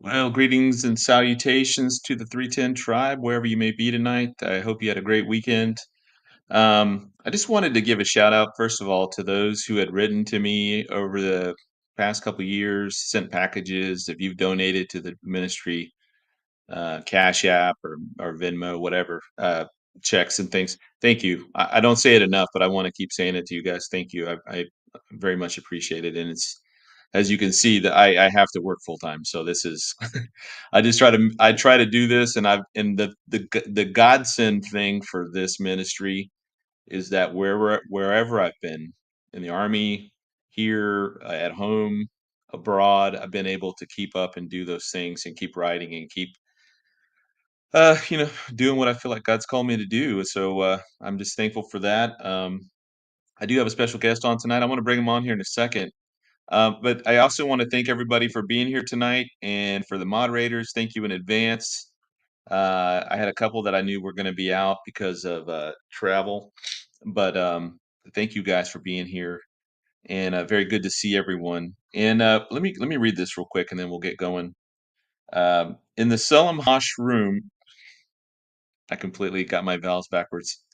Well, greetings and salutations to the 310 tribe, wherever you may be tonight. I hope you had a great weekend. I just wanted to give a shout out, first of all, to those who had written to me over the past couple of years, sent packages. If you've donated to the ministry, Cash App or Venmo, whatever, checks and things, thank you. I don't say it enough, but I want to keep saying it to you guys. Thank you. I very much appreciate it. And it's, as you can see, that I have to work full time. So this is I try to do this, and the godsend thing for this ministry is that wherever I've been, in the army, here, at home, abroad, I've been able to keep up and do those things and keep writing and keep doing what I feel like God's called me to do. So I'm just thankful for that. I do have a special guest on tonight. I want to bring him on here in a second. But I also want to thank everybody for being here tonight, and for the moderators, thank you in advance. I had a couple that I knew were going to be out because of travel, but thank you guys for being here, and very good to see everyone. And let me read this real quick, and then we'll get going. In the Selim Hash room, I completely got my vowels backwards.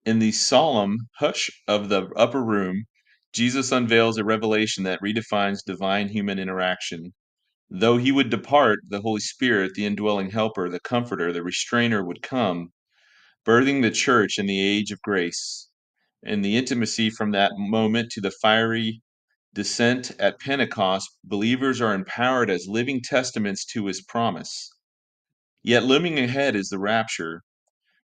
In the solemn hush of the upper room, Jesus unveils a revelation that redefines divine human interaction. Though he would depart, the Holy Spirit, the indwelling helper, the comforter, the restrainer, would come, birthing the church in the age of grace. In the intimacy from that moment to the fiery descent at Pentecost, believers are empowered as living testaments to his promise. Yet looming ahead is the rapture.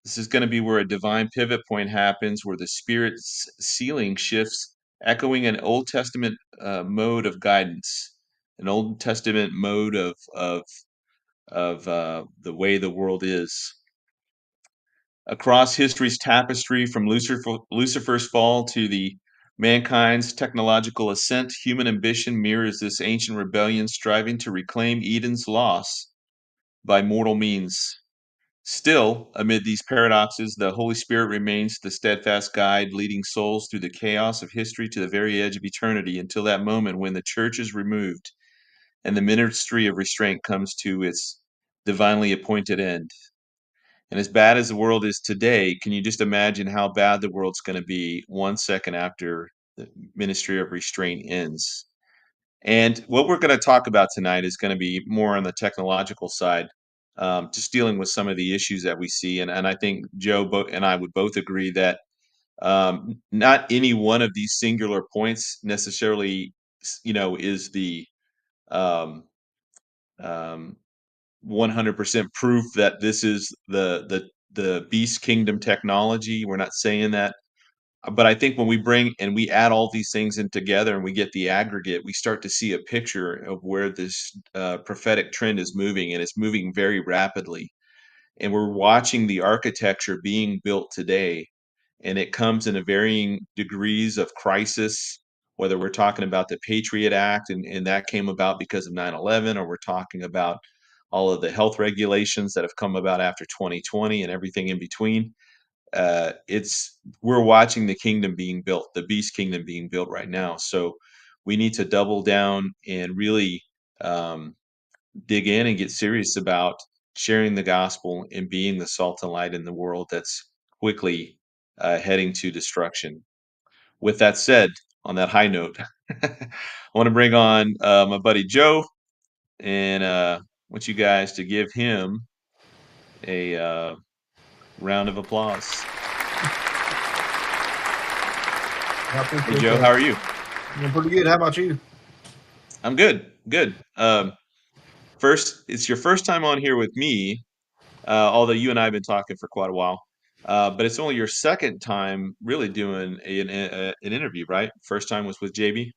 This is going to be where a divine pivot point happens, where the Spirit's sealing shifts, echoing an Old Testament mode of guidance, an Old Testament mode of the way the world is. Across history's tapestry, from Lucifer's fall to the mankind's technological ascent, human ambition mirrors this ancient rebellion, striving to reclaim Eden's loss by mortal means. Still, amid these paradoxes, the Holy Spirit remains the steadfast guide, leading souls through the chaos of history to the very edge of eternity, until that moment when the church is removed and the ministry of restraint comes to its divinely appointed end. And as bad as the world is today, can you just imagine how bad the world's going to be 1 second after the ministry of restraint ends? And what we're going to talk about tonight is going to be more on the technological side, just dealing with some of the issues that we see. And I think and I would both agree that not any one of these singular points necessarily, is the um, um, 100% proof that this is the beast kingdom technology. We're not saying that, but I think when we bring and we add all these things in together and we get the aggregate, we start to see a picture of where this prophetic trend is moving, and it's moving very rapidly. And we're watching the architecture being built today, and it comes in a varying degrees of crisis, whether we're talking about the Patriot Act, and that came about because of 9/11, or we're talking about all of the health regulations that have come about after 2020 and everything in between. It's We're watching the kingdom being built, the beast kingdom being built right now. So we need to double down and really um, dig in and get serious about sharing the gospel and being the salt and light in the world that's quickly heading to destruction. With that said, on that high note, I want to bring on my buddy Joe, and want you guys to give him a round of applause. I Hey appreciate Joe, how that. are you? I'm pretty good. How about you? I'm good, good. First, it's your first time on here with me, although you and I have been talking for quite a while. But it's only your second time really doing an interview, right? First time was with JB.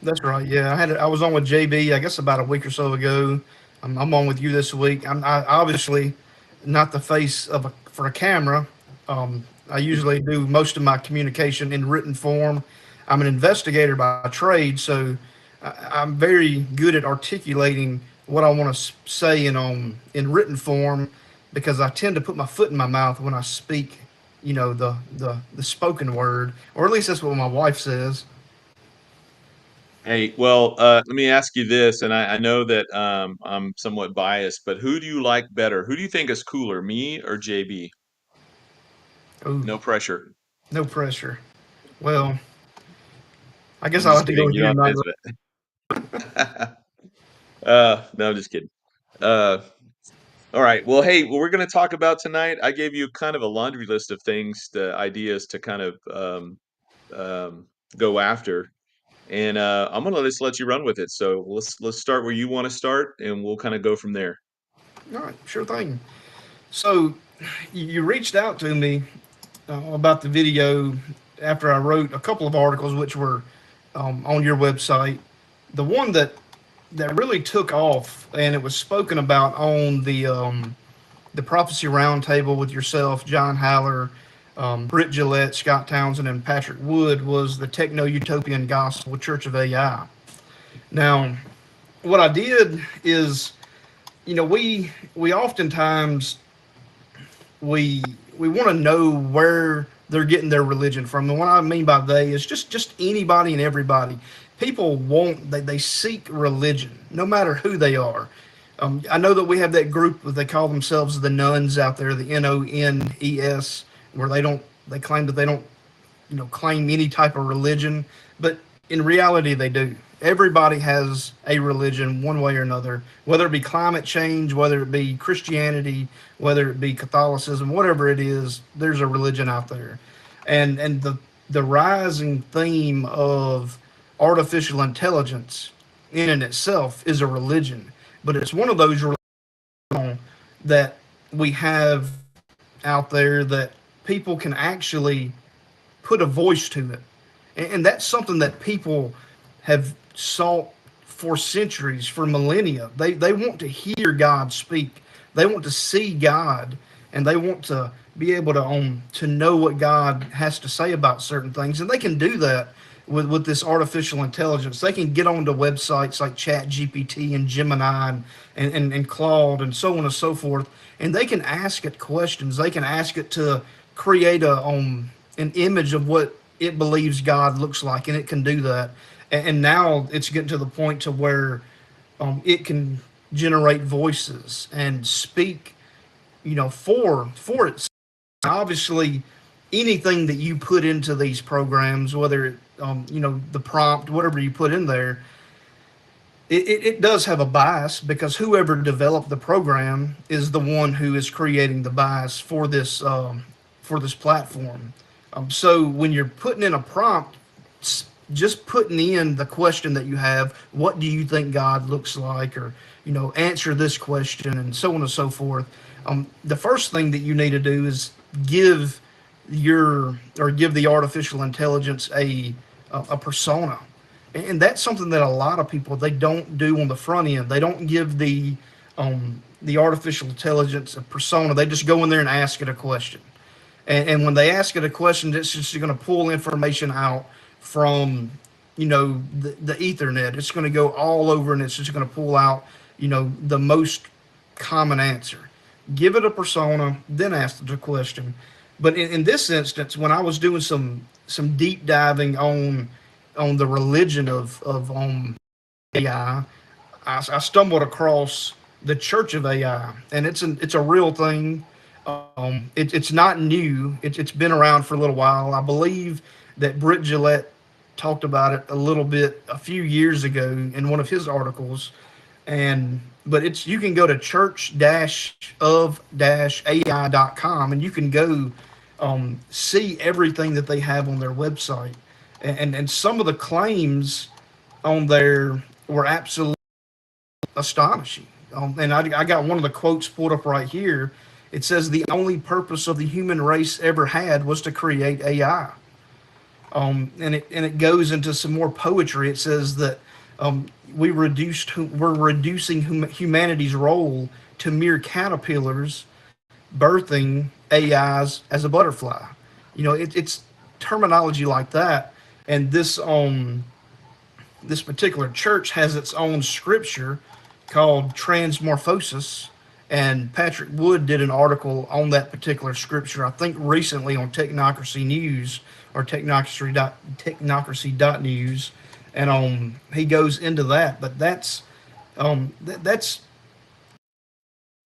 That's right. Yeah, I was on with JB. I guess about a week or so ago. I'm on with you this week. I obviously not the face of for a camera. I usually do most of my communication in written form. I'm an investigator by trade, so I'm very good at articulating what I want to say in written form because I tend to put my foot in my mouth when I speak. The spoken word, or at least that's what my wife says. Hey, well, let me ask you this, and I know that I'm somewhat biased, but who do you like better? Who do you think is cooler, me or JB? Ooh, No pressure. no pressure. Well, I guess I'm I'll just have to go kidding. with You you don't tonight. have to answer it. No, I'm just kidding. Uh, all right. Well, hey, what we're going to talk about tonight, I gave you kind of a laundry list of things, the ideas to kind of um, go after, and I'm gonna just let you run with it. So let's start where you want to start, and we'll kind of go from there. All right, sure thing. So you reached out to me about the video after I wrote a couple of articles, which were on your website. The one that really took off, and it was spoken about on the Prophecy Roundtable with yourself, John Haller, Britt Gillette, Scott Townsend, and Patrick Wood, was the Techno Utopian Gospel Church of AI. Now, what I did is, we oftentimes we we want to know where they're getting their religion from. And what I mean by they is just anybody and everybody. People want they seek religion, no matter who they are. I know that we have that group that they call themselves the nuns out there, the NONES, where they claim that they don't claim any type of religion, but in reality they do. Everybody has a religion one way or another, whether it be climate change, whether it be Christianity, whether it be Catholicism, whatever it is, there's a religion out there. And the rising theme of artificial intelligence in and itself is a religion, but it's one of those that we have out there that people can actually put a voice to it. And that's something that people have sought for centuries, for millennia. They want to hear God speak. They want to see God, and they want to be able to know what God has to say about certain things. And they can do that with this artificial intelligence. They can get onto websites like Chat GPT and Gemini and Claude and so on and so forth, and they can ask it questions. They can ask it to create an image of what it believes God looks like, and it can do that. And now it's getting to the point to where it can generate voices and speak, for it. Obviously, anything that you put into these programs, whether the prompt, whatever you put in there, it does have a bias because whoever developed the program is the one who is creating the bias for this platform. So when you're putting in a prompt, just putting in the question that you have, what do you think God looks like, or answer this question, and so on and so forth. The first thing that you need to do is give give the artificial intelligence a persona, and that's something that a lot of people they don't do on the front end. They don't give the artificial intelligence a persona. They just go in there and ask it a question, and when they ask it a question, it's just going to pull information out from the Ethernet. It's going to go all over, and it's just going to pull out the most common answer. Give it a persona, then ask the question. But in this instance, when I was doing some deep diving on the religion of AI, I stumbled across the Church of AI, and it's a real thing. It's not new. It's been around for a little while. I believe that Britt Gillette talked about it a little bit a few years ago in one of his articles, and but it's you can go to church-of-ai.com, and you can go see everything that they have on their website, and some of the claims on there were absolutely astonishing. And I got one of the quotes pulled up right here. It says the only purpose of the human race ever had was to create AI. And it goes into some more poetry. It says that we're reducing humanity's role to mere caterpillars, birthing AIs as a butterfly. It's terminology like that, and this particular church has its own scripture called transmorphosis, and Patrick Wood did an article on that particular scripture, I think recently on Technocracy News or technocracy.news. and he goes into that. But that's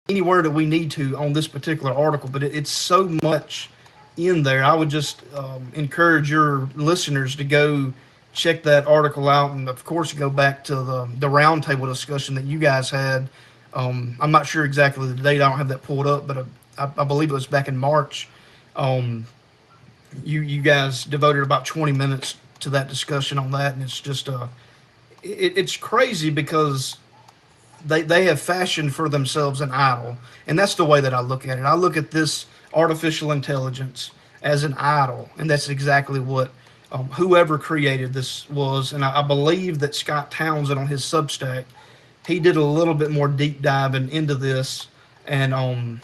anywhere that we need to on this particular article, but it's so much in there. I would just encourage your listeners to go check that article out, and of course go back to the roundtable discussion that you guys had. I'm not sure exactly the date. I don't have that pulled up, but I believe it was back in March. Um, you guys devoted about 20 minutes to that discussion on that, and it's just it's crazy because they have fashioned for themselves an idol, and that's the way that I look at it. I look at this artificial intelligence as an idol, and that's exactly what whoever created this was. And I believe that Scott Townsend on his Substack, he did a little bit more deep diving into this, and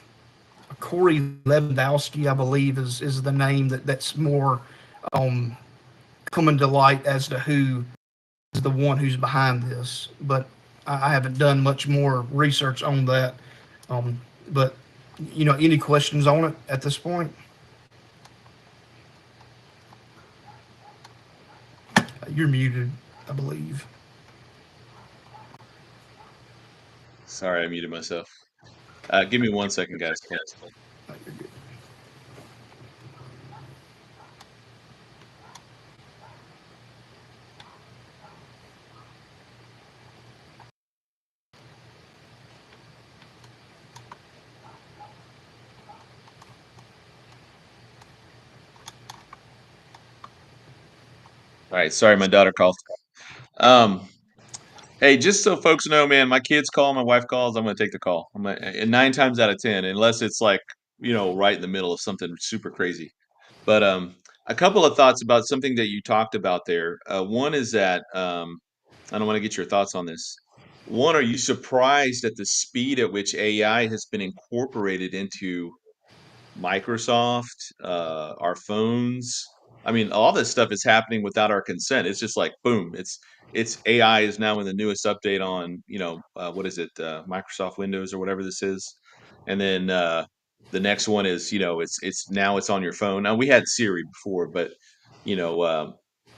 Corey Lewandowski, I believe, is the name that's more um, coming to light as to who is the one who's behind this. But I haven't done much more research on that. But any questions on it at this point? You're muted, I believe. Sorry, I muted myself. Give me 1 second, guys. You're good. All right, sorry, my daughter called. Um, Hey, just so folks know, man, my kids call, my wife calls, I'm gonna take the call. And 9 times out of 10, unless it's like, right in the middle of something super crazy. But a couple of thoughts about something that you talked about there. One is that I don't want to get your thoughts on this. One, are you surprised at the speed at which AI has been incorporated into Microsoft, our phones. I mean, all this stuff is happening without our consent. It's just like boom. It's AI is now in the newest update on what is it, Microsoft Windows or whatever this is, and then the next one is it's now it's on your phone. Now we had Siri before, but you know.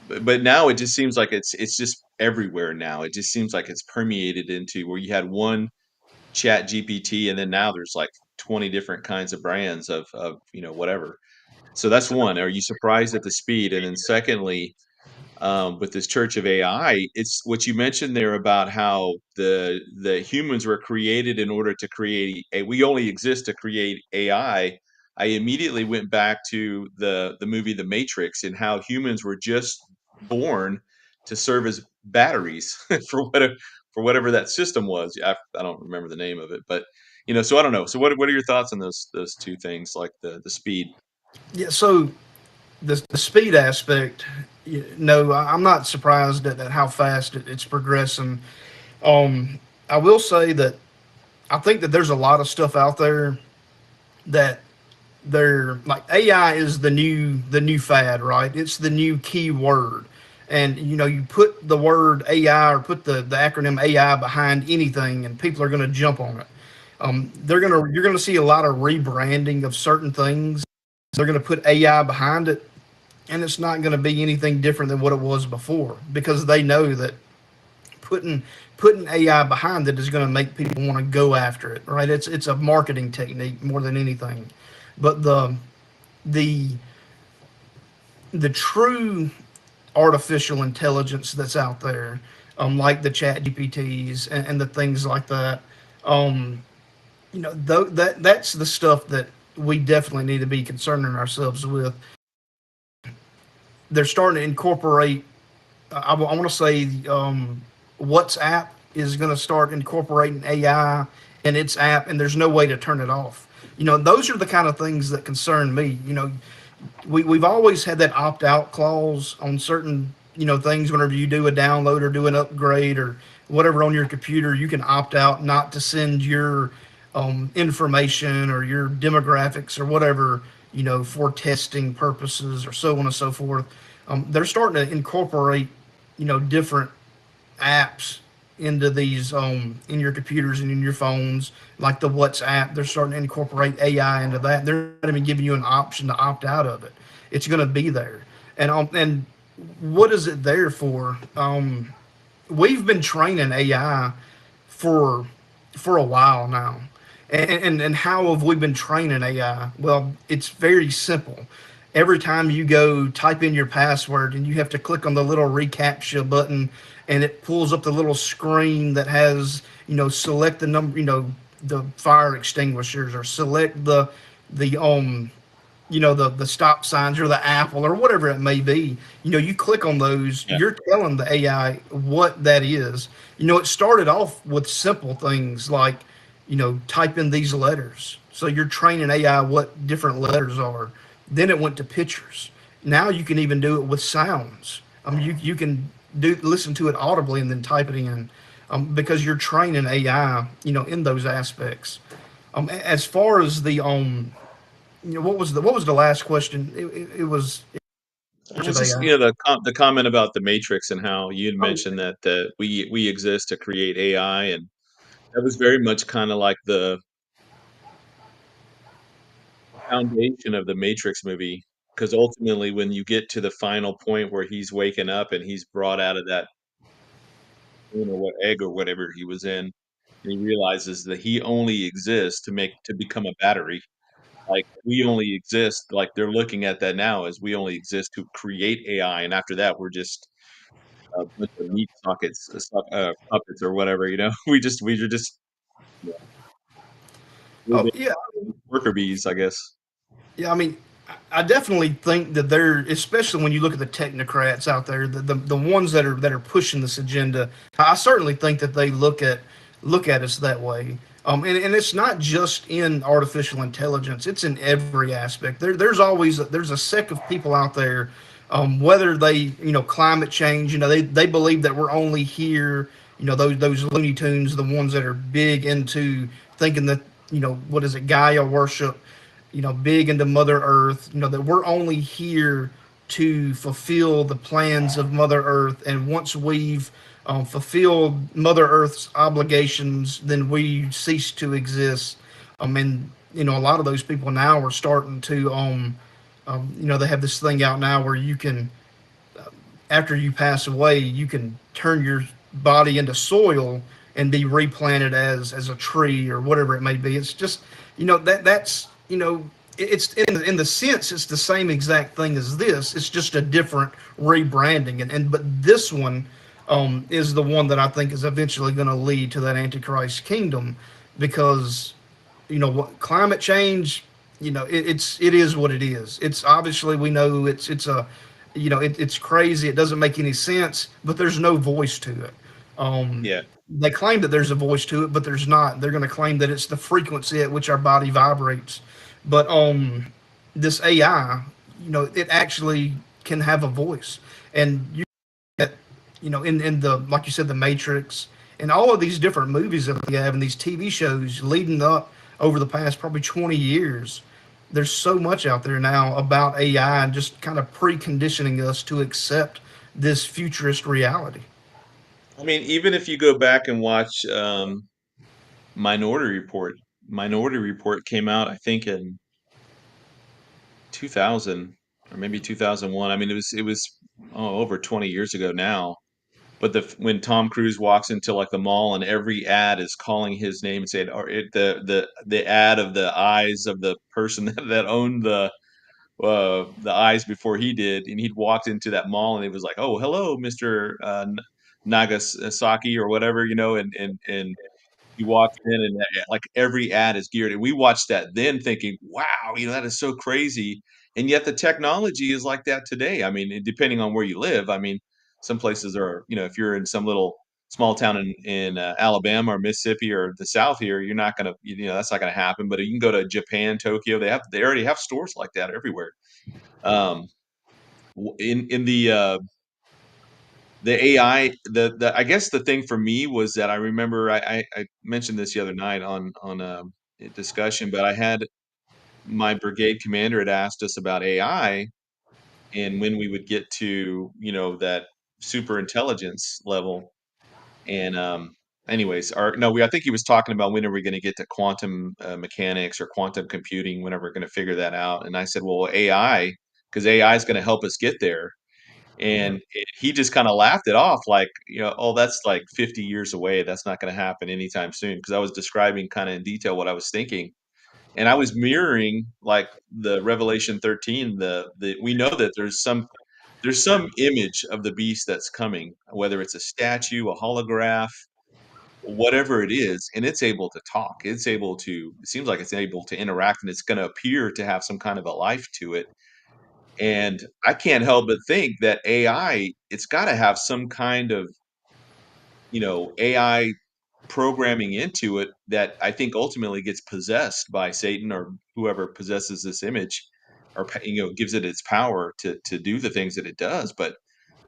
But now it just seems like it's just everywhere now. It just seems like it's permeated into where you had one chat GPT and then now there's like 20 different kinds of brands of whatever. So that's one. Are you surprised at the speed? And then secondly, with this church of AI, it's what you mentioned there about how the humans were created in order to create a we only exist to create AI. I immediately went back to the movie The Matrix and how humans were just born to serve as batteries for whatever that system was. I don't remember the name of it, but so I don't know. So what are your thoughts on those two things, like the speed? Yeah. So the speed aspect, no, I'm not surprised at how fast it's progressing. I will say that I think that there's a lot of stuff out there that they're like AI is the new fad, right? It's the new key word. And you put the word AI or put the acronym AI behind anything and people are going to jump on it. You're going to see a lot of rebranding of certain things. They're going to put AI behind it, and it's not going to be anything different than what it was before because they know that putting putting AI behind it is going to make people want to go after it, right? It's a marketing technique more than anything. But the the true artificial intelligence that's out there, like the chat GPTs and the things like that, um, that's the stuff that we definitely need to be concerning ourselves with. They're starting to incorporate. I want to say WhatsApp is going to start incorporating AI in its app, and there's no way to turn it off. Those are the kind of things that concern me. We've always had that opt out clause on certain things. Whenever you do a download or do an upgrade or whatever on your computer, you can opt out not to send your information or your demographics or whatever for testing purposes or so on and so forth. They're starting to incorporate different apps into these in your computers and in your phones, like the WhatsApp. They're starting to incorporate AI into that. They're not even giving you an option to opt out of it. It's going to be there, and what is it there for? We've been training AI for a while now. And how have we been training AI? Well, it's very simple. Every time you go type in your password and you have to click on the little reCAPTCHA button and it pulls up the little screen that has, select the number, the fire extinguishers, or select the the stop signs or the apple or whatever it may be. You click on those, Yeah. you're telling the AI what that is. It started off with simple things like, type in these letters, so you're training AI what different letters are. Then it went to pictures. Now you can even do it with sounds. You can do listen to it audibly and then type it in, because you're training AI, in those aspects. As far as the what was the last question? It was It of was just, AI. the comment about the Matrix and how you had Oh, mentioned that we exist to create AI, and that was very much kind of like the foundation of the Matrix movie. Because ultimately, when you get to the final point where he's waking up and he's brought out of that what egg or whatever he was in, and he realizes that he only exists to become a battery. Like, we only exist, like, they're looking at that now as we only exist to create AI, and after that, we're just a bunch of meat sockets, puppets or whatever, you know? We are just, yeah, we're oh the yeah, worker bees, I guess. yeah. I mean, I definitely think that they're, especially when you look at the technocrats out there, the ones that are pushing this agenda. I certainly think that they look at us that way. And it's not just in artificial intelligence; it's in every aspect. There's a sect of people out there, whether they, climate change. They believe that we're only here. Those Looney Tunes, the ones that are big into thinking that, what is it, Gaia worship, big into Mother Earth, that we're only here to fulfill the plans of Mother Earth. And once we've fulfilled Mother Earth's obligations, then we cease to exist. And, a lot of those people now are starting to, they have this thing out now where you can, after you pass away, you can turn your body into soil and be replanted as a tree or whatever it may be. It's just, that's, it's in the sense it's the same exact thing as this. It's just a different rebranding, and but this one, is the one that I think is eventually going to lead to that Antichrist kingdom, because, what climate change, it is what it is. It's obviously, we know it's a, it's crazy. It doesn't make any sense, but there's no voice to it. Yeah. They claim that there's a voice to it, but there's not. They're going to claim that it's the frequency at which our body vibrates. But this AI, it actually can have a voice. And in the, like you said, the Matrix, and all of these different movies that we have and these TV shows leading up over the past probably 20 years. There's so much out there now about AI and just kind of preconditioning us to accept this futurist reality. I mean, even if you go back and watch, Minority Report. Minority Report came out, I think, in 2000 or maybe 2001. I mean, it was, over 20 years ago now. But when Tom Cruise walks into like the mall and every ad is calling his name and saying, or the ad of the eyes of the person that owned the eyes before he did, and he'd walked into that mall and it was like, oh, hello, Mister Nagasaki or whatever, and you walk in and like every ad is geared, and we watched that then thinking, wow, that is so crazy. And yet the technology is like that today. I mean, depending on where you live. I mean, some places are, if you're in some little small town in Alabama or Mississippi or the South here, you're not gonna, that's not gonna happen. But you can go to Japan, Tokyo. They already have stores like that everywhere. Um, in the AI, I guess the thing for me was that I remember I mentioned this the other night on a discussion, but I had my brigade commander had asked us about AI and when we would get to, that super intelligence level. And anyways, no, I think he was talking about when are we going to get to quantum mechanics or quantum computing, whenever we're going to figure that out. And I said, well, AI, because AI is going to help us get there. and he just kind of laughed it off like, oh, that's like 50 years away. That's not going to happen anytime soon. Because I was describing kind of in detail what I was thinking, and I was mirroring like the Revelation 13. The we know that there's some image of the beast that's coming, whether it's a statue, a holograph, whatever it is, and it's able to talk. It seems like it's able to interact, and it's going to appear to have some kind of a life to it. And I can't help but think that AI, it's got to have some kind of, AI programming into it that I think ultimately gets possessed by Satan or whoever possesses this image, or gives it its power to do the things that it does. But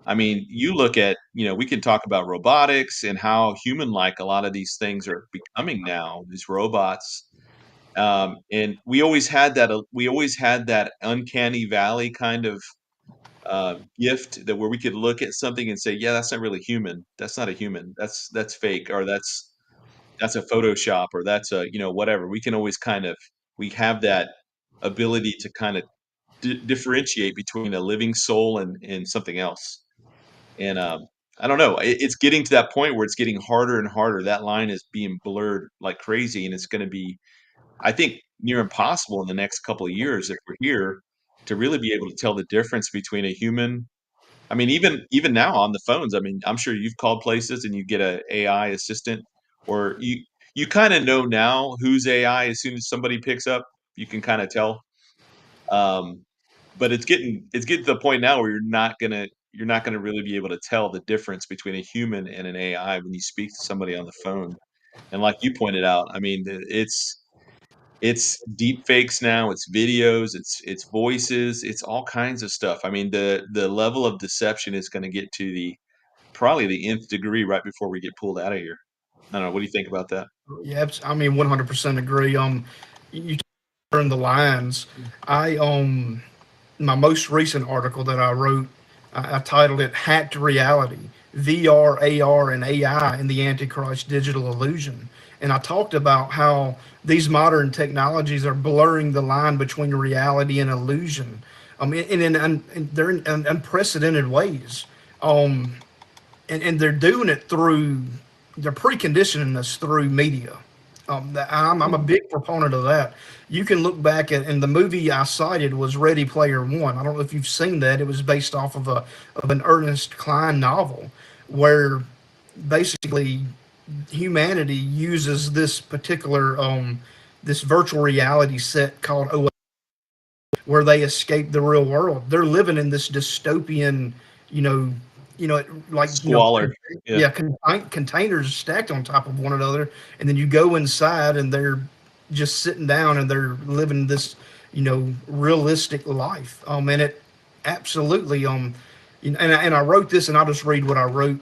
I mean, you look at, we can talk about robotics and how human-like a lot of these things are becoming now, these robots. And we always had that uncanny valley kind of gift, that where we could look at something and say, yeah, that's not really human. That's not a human. That's fake, or that's a Photoshop, or that's a, whatever. We can always we have that ability to kind of differentiate between a living soul and something else. And I don't know. It's getting to that point where it's getting harder and harder. That line is being blurred like crazy, and it's going to be, I think, near impossible in the next couple of years, if we're here, to really be able to tell the difference between a human. I mean, even now on the phones, I mean, I'm sure you've called places and you get a AI assistant, or you kind of know now who's AI as soon as somebody picks up. You can kind of tell. Um, but it's getting to the point now where you're not gonna really be able to tell the difference between a human and an AI when you speak to somebody on the phone. And like you pointed out, I mean, it's deep fakes now, it's videos, it's voices, it's all kinds of stuff. I mean, the level of deception is gonna get to the probably the nth degree right before we get pulled out of here. I don't know, what do you think about that? Yeah, I mean, 100% agree. You turn the lines. I My most recent article that I wrote, I titled it "Hacked Reality: VR, AR, and AI in the Antichrist Digital Illusion," and I talked about how these modern technologies are blurring the line between reality and illusion. They're in unprecedented ways. Um, and they're doing it through, they're preconditioning us through media. I'm a Mhm. big proponent of that. You can look back at, and the movie I cited was Ready Player One. I don't know if you've seen that. It was based off of an Ernest Cline novel, where basically humanity uses this particular this virtual reality set called where they escape the real world. They're living in this dystopian, you know, like Squalor. Yeah. yeah, containers stacked on top of one another, and then you go inside, and they're just sitting down, and they're living this, realistic life. And it absolutely, and I wrote this, and I'll just read what I wrote.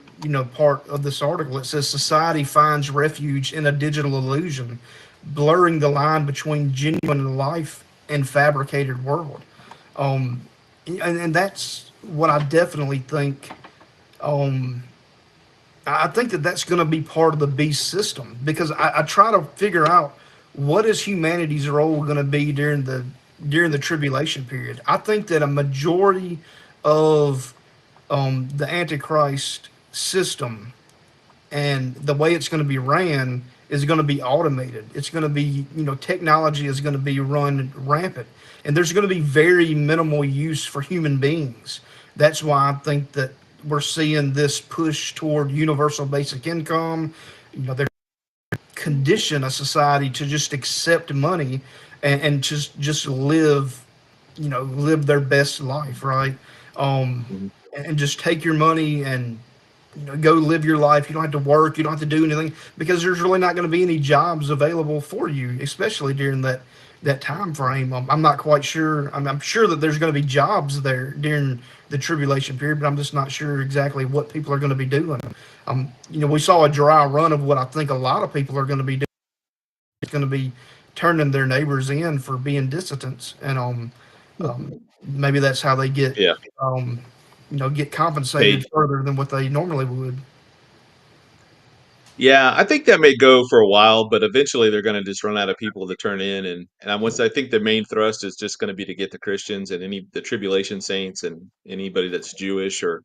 Part of this article. It says society finds refuge in a digital illusion, blurring the line between genuine life and fabricated world. Um, and that's what I definitely think. Um, I think that that's going to be part of the beast system, because I try to figure out what is humanity's role going to be during the tribulation period. I think that a majority of the Antichrist system and the way it's going to be ran is going to be automated. It's going to be, technology is going to be run rampant, and there's going to be very minimal use for human beings. That's why I think that we're seeing this push toward universal basic income. They're condition a society to just accept money, and just live, live their best life, right? Um, Mhm. and just take your money and go live your life. You don't have to work. You don't have to do anything, because there's really not going to be any jobs available for you, especially during that time frame. I'm not quite sure. I'm sure that there's going to be jobs there during the tribulation period, but I'm just not sure exactly what people are going to be doing. We saw a dry run of what I think a lot of people are going to be doing. It's going to be turning their neighbors in for being dissidents, and maybe that's how they Yeah. get Paid. compensated further than what they normally would. Yeah, I think that may go for a while, but eventually they're going to just run out of people to turn in, and I think the main thrust is just going to be to get the Christians and any the tribulation saints and anybody that's Jewish or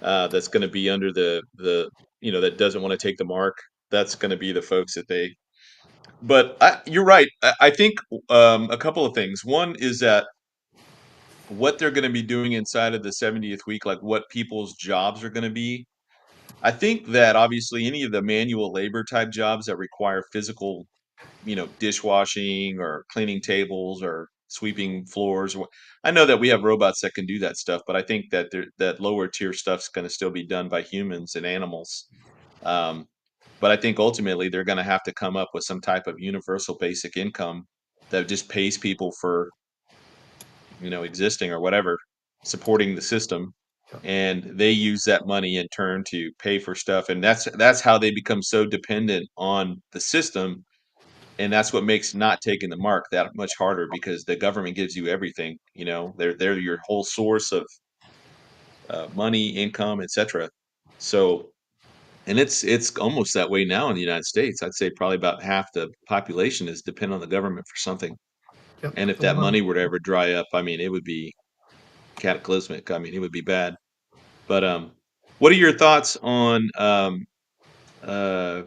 that's going to be under the that doesn't want to take the mark. That's going to be the folks that they. But you're right. I think a couple of things. One is that what they're going to be doing inside of the 70th week, like what people's jobs are going to be. I think that obviously any of the manual labor type jobs that require physical, dishwashing or cleaning tables or sweeping floors. I know that we have robots that can do that stuff, but I think that that lower tier stuff's going to still be done by humans and animals. Um, but I think ultimately they're going to have to come up with some type of universal basic income that just pays people for existing or whatever, supporting the system, and they use that money in turn to pay for stuff, and that's how they become so dependent on the system, and that's what makes not taking the mark that much harder because the government gives you everything. They're your whole source of money, income, etc. So, and it's almost that way now in the United States. I'd say probably about half the population is dependent on the government for something. Yep. And if Well, that money were to ever dry up, I mean, it would be cataclysmic. I mean, it would be bad. But what are your thoughts on uh,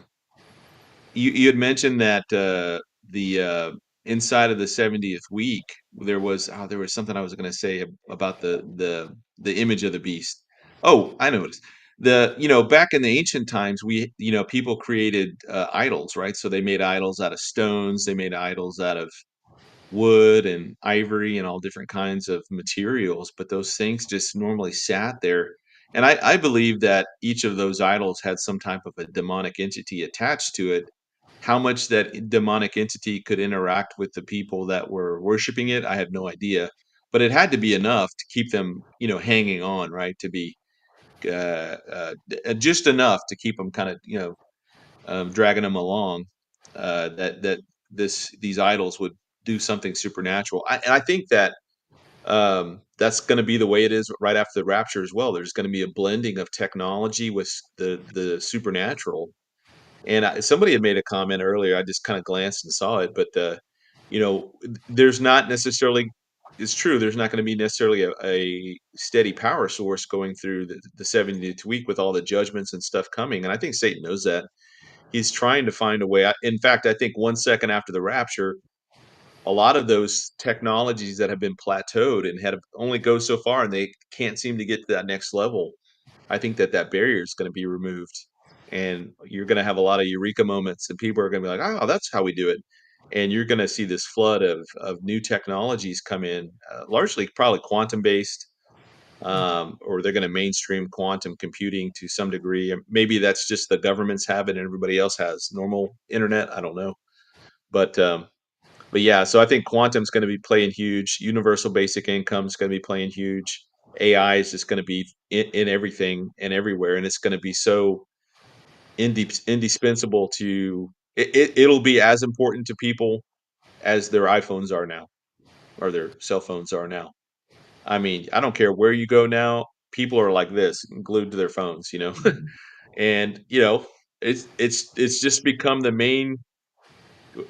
you had mentioned that the inside of the 70th week there was something I was going to say about the image of the beast. Oh, I know it is. Back in the ancient times people created idols, right? So they made idols out of stones, they made idols out of wood and ivory and all different kinds of materials, but those things just normally sat there. And I believe that each of those idols had some type of a demonic entity attached to it. How much that demonic entity could interact with the people that were worshiping it, I have no idea. But it had to be enough to keep them, hanging on, right? To be just enough to keep them kind of, dragging them along. That these idols would do something supernatural. And I think that that's going to be the way it is right after the rapture as well. There's going to be a blending of technology with the supernatural. And somebody had made a comment earlier. I just kind of glanced and saw it, but there's not necessarily. It's true. There's not going to be necessarily a steady power source going through the 70th week with all the judgments and stuff coming. And I think Satan knows that he's trying to find a way. In fact, I think 1 second after the rapture, a lot of those technologies that have been plateaued and had only go so far, and they can't seem to get to that next level. I think that barrier is going to be removed, and you're going to have a lot of eureka moments, and people are going to be like, "Oh, that's how we do it." And you're going to see this flood of new technologies come in, largely probably quantum based, or they're going to mainstream quantum computing to some degree. And maybe that's just the governments have it and everybody else has normal internet. I don't know, but yeah. So I think quantum's going to be playing huge. Universal basic income is going to be playing huge. AI is just going to be in everything and everywhere, and it's going to be so indispensable to it'll be as important to people as their iPhones are now or their cell phones are now. I mean, I don't care where you go now. People are like this, glued to their phones. And it's just become the main.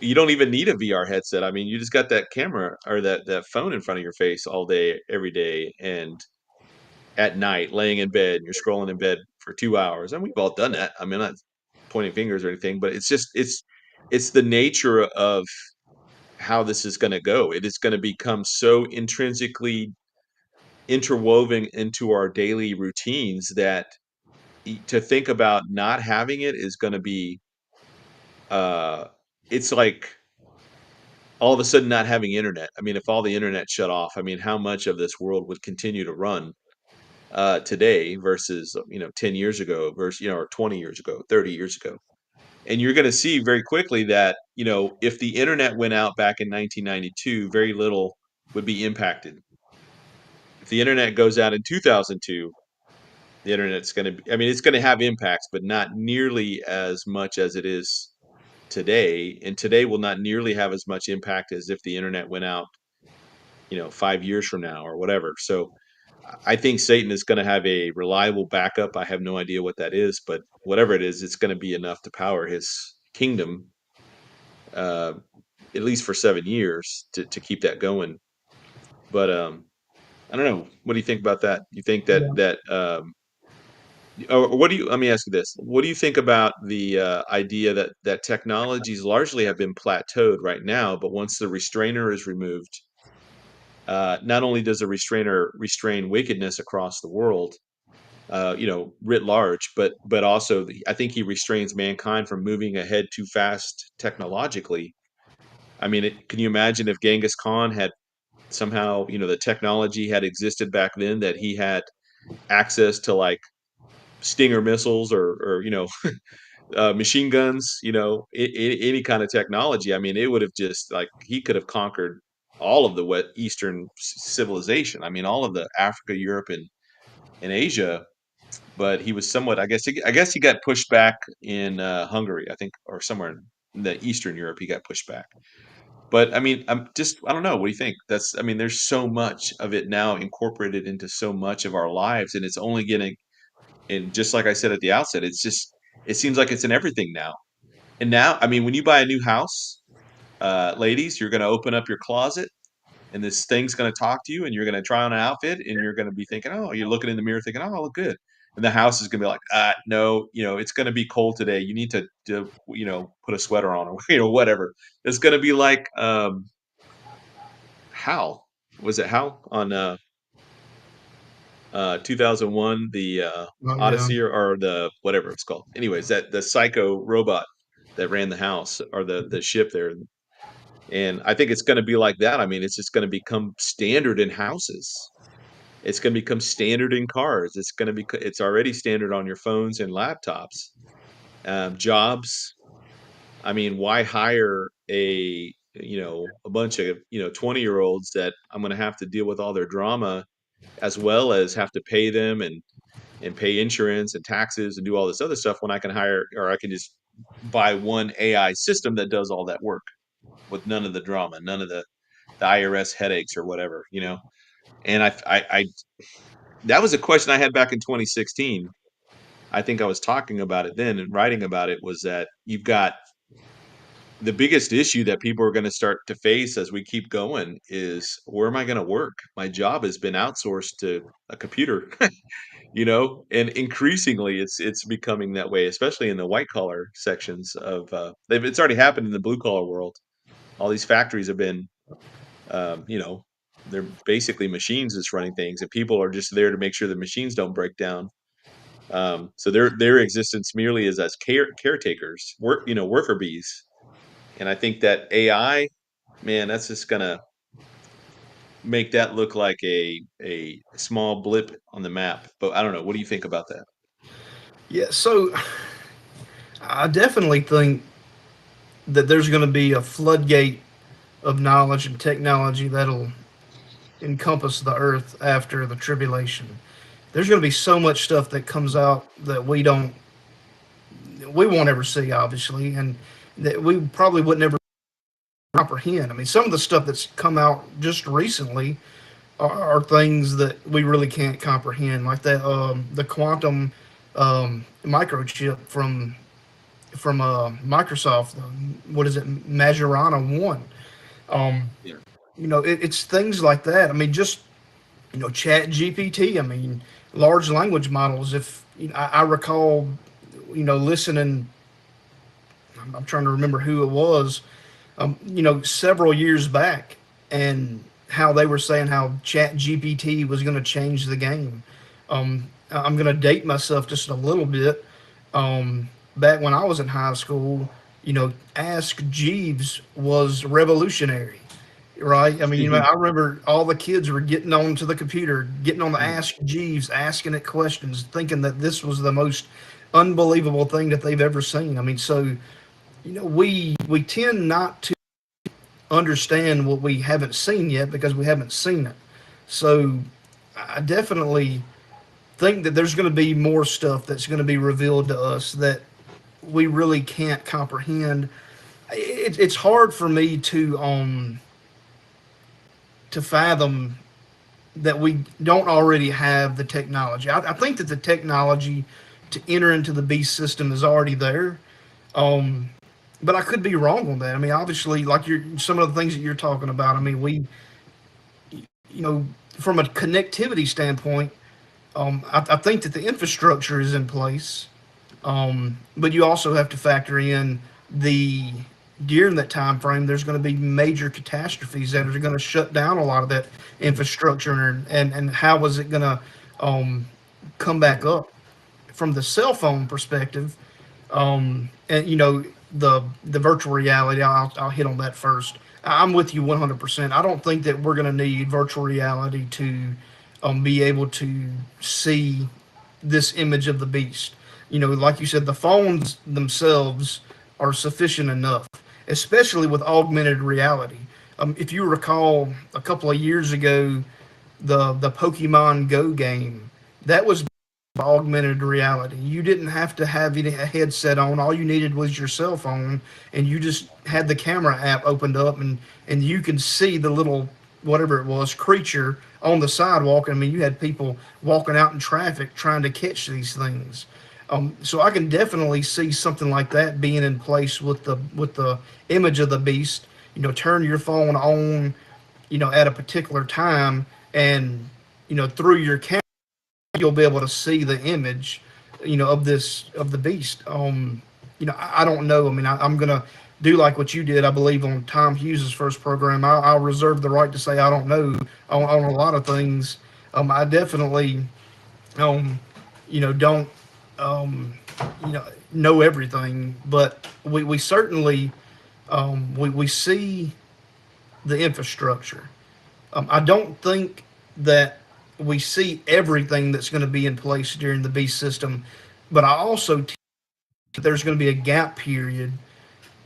You don't even need a VR headset. I mean, you just got that camera or that phone in front of your face all day, every day, and at night, laying in bed, and you're scrolling in bed for 2 hours. And we've all done that. I mean, I'm not pointing fingers or anything, but it's the nature of how this is going to go. It is going to become so intrinsically interwoven into our daily routines that to think about not having it is going to be uh it's like all of a sudden not having internet. I mean, if all the internet shut off, I mean, how much of this world would continue to run today versus 10 years ago versus or 20 years ago, 30 years ago. And you're going to see very quickly that if the internet went out back in 1992, very little would be impacted. If the internet goes out in 2002, the internet's going to be, I mean, it's going to have impacts, but not nearly as much as it is today. And today will not nearly have as much impact as if the internet went out 5 years from now or whatever. So I think Satan is going to have a reliable backup. I have no idea what that is, but whatever it is, it's going to be enough to power his kingdom, uh, at least for 7 years to keep that going. But I don't know. What do you think about that? You think Yeah. or what do you? Let me ask you this: what do you think about the idea that technologies largely have been plateaued right now, but once the restrainer is removed, not only does the restrainer restrain wickedness across the world, writ large, but also I think he restrains mankind from moving ahead too fast technologically. I mean, can you imagine if Genghis Khan had somehow, the technology had existed back then that he had access to like Stinger missiles or machine guns, any kind of technology. I mean, it would have just like he could have conquered all of the Eastern civilization. I mean, all of the Africa, Europe, and Asia. But he was somewhat, I guess he got pushed back in Hungary, I think, or somewhere in the Eastern Europe. He got pushed back. But I mean, I don't know. What do you think? I mean, there's so much of it now incorporated into so much of our lives, and it's only getting, and just like I said at the outset, it seems like it's in everything now. And now, I mean, when you buy a new house, ladies, you're going to open up your closet and this thing's going to talk to you and you're going to try on an outfit and you're going to be thinking, oh, you're looking in the mirror thinking, oh, I look good. And the house is going to be like, no, it's going to be cold today. You need to put a sweater on or, whatever. It's going to be like, Hal, was it Hal on 2001, the Oh, yeah. Odyssey or the whatever it's called. Anyways, that the psycho robot that ran the house or the ship there. And I think it's going to be like that. I mean, it's just going to become standard in houses. It's going to become standard in cars. It's already standard on your phones and laptops. Jobs. I mean, why hire a bunch of 20-year-olds that I'm going to have to deal with all their drama, as well as have to pay them and pay insurance and taxes and do all this other stuff when I can hire, or I can just buy one AI system that does all that work with none of the drama, none of the IRS headaches or whatever. And I that was a question I had back in 2016. I think I was talking about it then and writing about it, was that you've got the biggest issue that people are going to start to face as we keep going is, where am I going to work? My job has been outsourced to a computer, and increasingly it's becoming that way, especially in the white collar sections it's already happened in the blue collar world. All these factories have been, um, you know, they're basically machines that's running things, and people are just there to make sure the machines don't break down. So their existence merely is as caretakers, worker bees. And I think that AI, man, that's just gonna make that look like a small blip on the map. But I don't know. What do you think about that? Yeah. So I definitely think that there's going to be a floodgate of knowledge and technology that'll encompass the earth after the tribulation. There's going to be so much stuff that comes out that we won't ever see, obviously, and that we probably wouldn't ever comprehend. I mean, some of the stuff that's come out just recently are things that we really can't comprehend, like that the quantum microchip from Microsoft. What is it, Majorana One? Um, Yeah. it's things like that. I mean, just Chat GPT. I mean, large language models. If I recall, listening. I'm trying to remember who it was. Several years back, and how they were saying how Chat GPT was going to change the game. I'm going to date myself just a little bit. Back when I was in high school, Ask Jeeves was revolutionary, right? I mean, I remember all the kids were getting onto the computer, getting on the Ask Jeeves, asking it questions, thinking that this was the most unbelievable thing that they've ever seen. I mean, so we tend not to understand what we haven't seen yet because we haven't seen it. So I definitely think that there's going to be more stuff that's going to be revealed to us that we really can't comprehend. It's hard for me to fathom that we don't already have the technology. I think that the technology to enter into the beast system is already there. Um, but I could be wrong on that. I mean, obviously, like some of the things that you're talking about. I mean, from a connectivity standpoint, I think that the infrastructure is in place. But you also have to factor in the during that time frame, there's going to be major catastrophes that are going to shut down a lot of that infrastructure, and how is it going to um, come back up from the cell phone perspective? And the virtual reality, I'll hit on that first. I'm with you 100%. I don't think that we're going to need virtual reality to be able to see this image of the beast. Like you said, the phones themselves are sufficient enough, especially with augmented reality. If you recall, a couple of years ago, the Pokemon Go game that was augmented reality. You didn't have to have a headset on. All you needed was your cell phone, and you just had the camera app opened up, and you could see the little whatever it was creature on the sidewalk. I mean, you had people walking out in traffic trying to catch these things. So I can definitely see something like that being in place with the image of the beast. Turn your phone on, at a particular time, and through your camera you'll be able to see the image, of the beast. I don't know. I mean, I'm gonna do like what you did. I believe on Tom Hughes's first program. I'll reserve the right to say I don't know on a lot of things. I definitely, um, don't, um, know everything, but we certainly, we see the infrastructure. I don't think that we see everything that's going to be in place during the beast system, but I also think there's going to be a gap period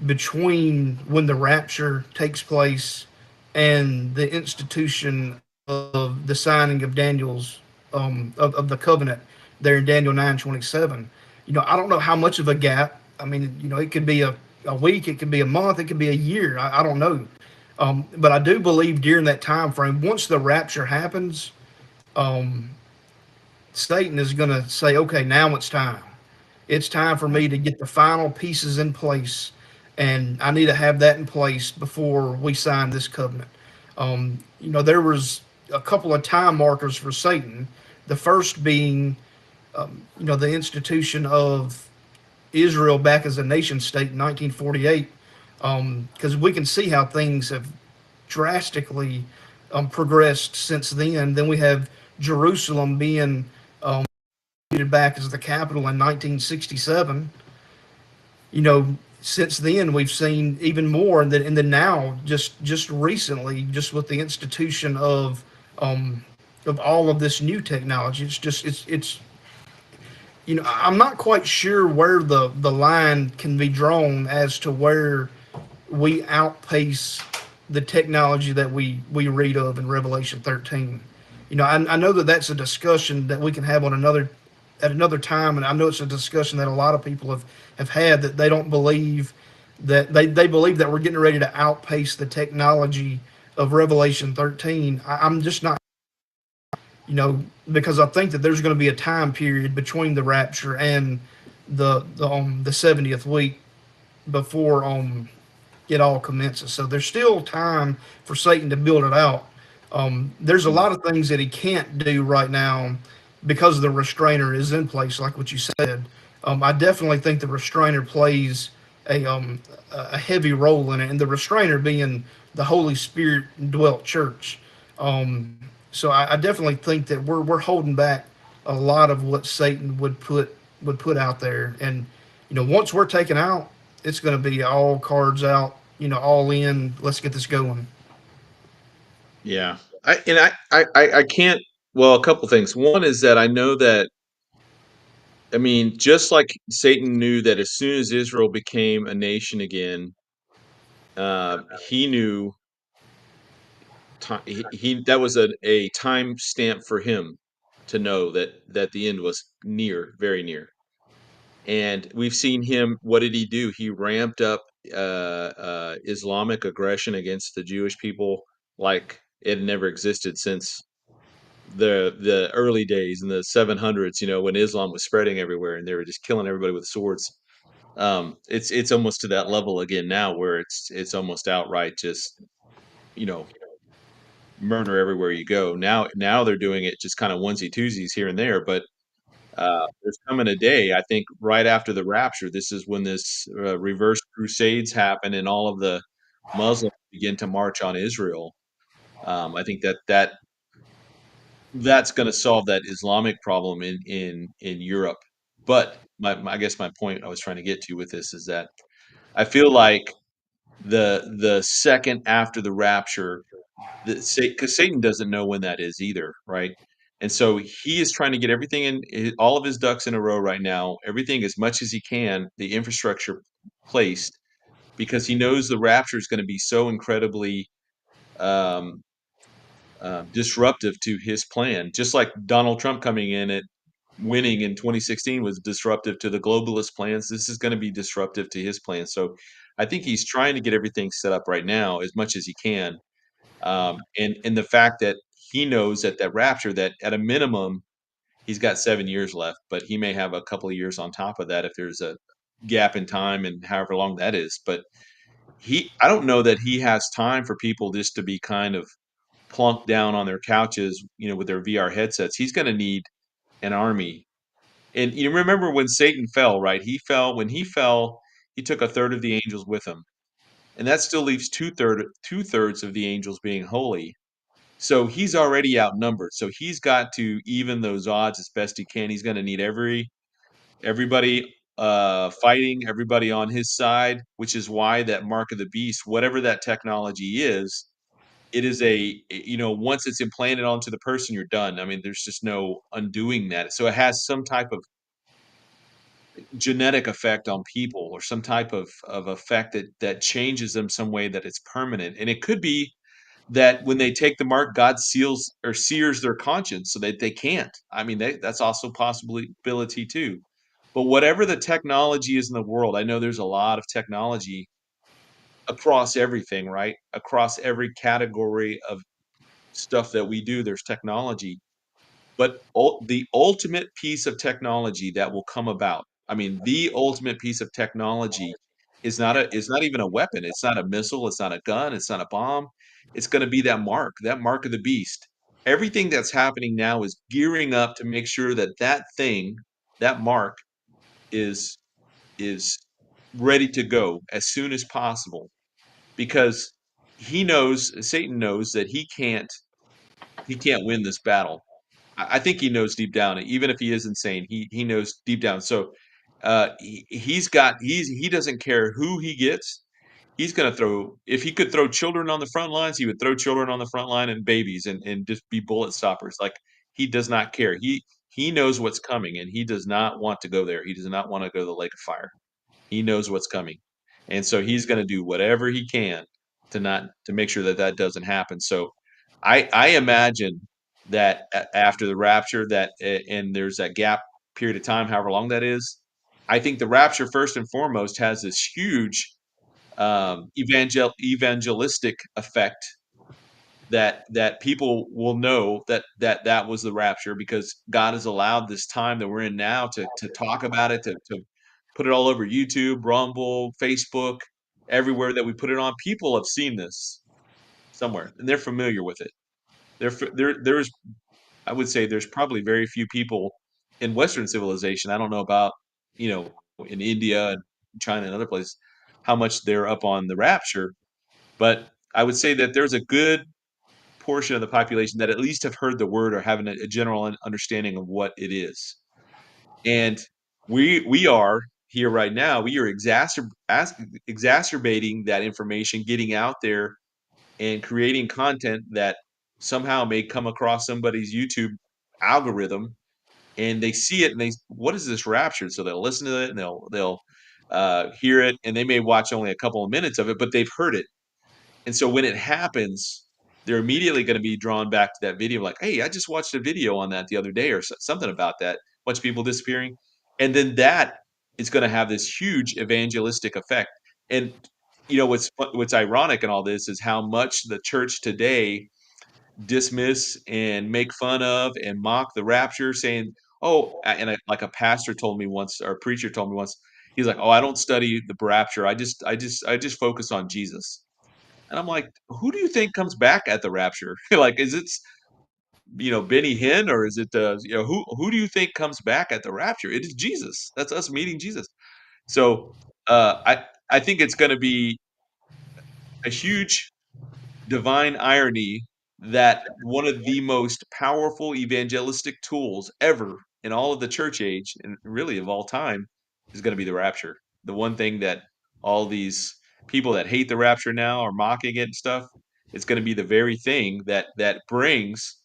between when the rapture takes place and the institution of the signing of Daniel's of the covenant there in Daniel 9:27. I don't know how much of a gap. I mean, it could be a week, it could be a month, it could be a year. I don't know. But I do believe during that time frame, once the rapture happens, um, Satan is going to say, okay, now it's time. It's time for me to get the final pieces in place, and I need to have that in place before we sign this covenant. There was a couple of time markers for Satan. The first being, the institution of Israel back as a nation state in 1948, because we can see how things have drastically progressed since then. Then we have Jerusalem being back as the capital in 1967. Since then we've seen even more, and then now just recently, just with the institution um, of all of this new technology, it's I'm not quite sure where the line can be drawn as to where we outpace the technology that we read of in Revelation 13. I know that that's a discussion that we can have on another at another time, and I know it's a discussion that a lot of people have had, that they don't believe that they believe that we're getting ready to outpace the technology of Revelation 13. I'm just not, because I think that there's going to be a time period between the rapture and the 70th week before it all commences. So there's still time for Satan to build it out. There's a lot of things that he can't do right now because the restrainer is in place, like what you said. I definitely think the restrainer plays a heavy role in it, and the restrainer being the Holy Spirit dwelt church. So I definitely think that we're holding back a lot of what Satan would put out there, and once we're taken out, it's going to be all cards out, all in. Let's get this going. Yeah. I can't. Well, a couple things. One is that I know that, I mean, just like Satan knew that as soon as Israel became a nation again, he knew he that was a time stamp for him to know that the end was near, very near. And we've seen him. What did he do? He ramped up Islamic aggression against the Jewish people like it never existed since. the early days in the 700s, when Islam was spreading everywhere and they were just killing everybody with swords. It's almost to that level again now where it's almost outright just, you know, murder everywhere you go. Now they're doing it just kind of onesie twosies here and there, but there's coming a day, I think, right after the rapture. This is when this reverse crusades happen and all of the Muslims begin to march on Israel. I think that's going to solve that Islamic problem in Europe. But I guess my point I was trying to get to with this is that I feel like the second after the rapture, because Satan doesn't know when that is either, right? And so he is trying to get everything all of his ducks in a row right now, everything as much as he can, the infrastructure placed, because he knows the rapture is going to be so incredibly um, disruptive to his plan. Just like Donald Trump coming in at winning in 2016 was disruptive to the globalist plans. This is going to be disruptive to his plans. So I think he's trying to get everything set up right now as much as he can. And the fact that he knows at that rapture that at a minimum he's got 7 years left, but he may have a couple of years on top of that if there's a gap in time and however long that is. But I don't know that he has time for people just to be kind of plunked down on their couches, with their VR headsets. He's going to need an army. And you remember when Satan fell, right? When he fell, he took a third of the angels with him. And that still leaves two thirds of the angels being holy. So he's already outnumbered. So he's got to even those odds as best he can. He's going to need everybody fighting, everybody on his side, which is why that mark of the beast, whatever that technology is, it is once it's implanted onto the person, you're done. I mean, there's just no undoing that. So it has some type of genetic effect on people or some type of effect that changes them some way that it's permanent. And it could be that when they take the mark, God seals or sears their conscience so that they can't. I mean, that's also a possibility too. But whatever the technology is in the world, I know there's a lot of technology across everything, right? Across every category of stuff that we do, there's technology. But the ultimate piece of technology that will come about, I mean, the ultimate piece of technology is not even a weapon. It's not a missile. It's not a gun. It's not a bomb. It's going to be that mark of the beast. Everything that's happening now is gearing up to make sure that that mark is is ready to go as soon as possible because Satan knows that he can't win this battle. I think he knows deep down, even if he is insane, he knows deep down. So he doesn't care who he gets. He's going to throw. If he could throw children on the front lines, he would throw children on the front line and babies and just be bullet stoppers. Like he does not care. He knows what's coming, and he does not want to go there. He does not want to go to the lake of fire. He knows what's coming, and so he's going to do whatever he can to make sure that that doesn't happen. So, I imagine that after the rapture, and there's that gap period of time, however long that is. I think the rapture first and foremost has this huge evangelistic effect that people will know that was the rapture because God has allowed this time that we're in now to talk about it, to put it all over YouTube, Rumble, Facebook, everywhere that we put it on. People have seen this somewhere and they're familiar with it. There's I would say there's probably very few people in Western civilization. I don't know about in India and China and other places how much they're up on the rapture, but I would say that there's a good portion of the population that at least have heard the word or have a general understanding of what it is. And we are here right now. We are exacerbating that information, getting out there and creating content that somehow may come across somebody's YouTube algorithm, and they see it and what is this rapture? So they'll listen to it and they'll hear it, and they may watch only a couple of minutes of it, but they've heard it. And so when it happens, they're immediately going to be drawn back to that video, like, "Hey, I just watched a video on that the other day, or something about that. Bunch of people disappearing," and then that is going to have this huge evangelistic effect. And what's ironic in all this is how much the church today dismiss and make fun of and mock the rapture, saying, "Oh," like a pastor told me once, or a preacher told me once. He's like, "Oh, I don't study the rapture. I just focus on Jesus." And I'm like, "Who do you think comes back at the rapture? Like, is it Benny Hinn, or is it who do you think comes back at the rapture? It is Jesus. That's us meeting Jesus." So I think it's going to be a huge divine irony that one of the most powerful evangelistic tools ever in all of the church age, and really of all time, is going to be the rapture. The one thing that all these people that hate the rapture now are mocking it and stuff, it's going to be the very thing that brings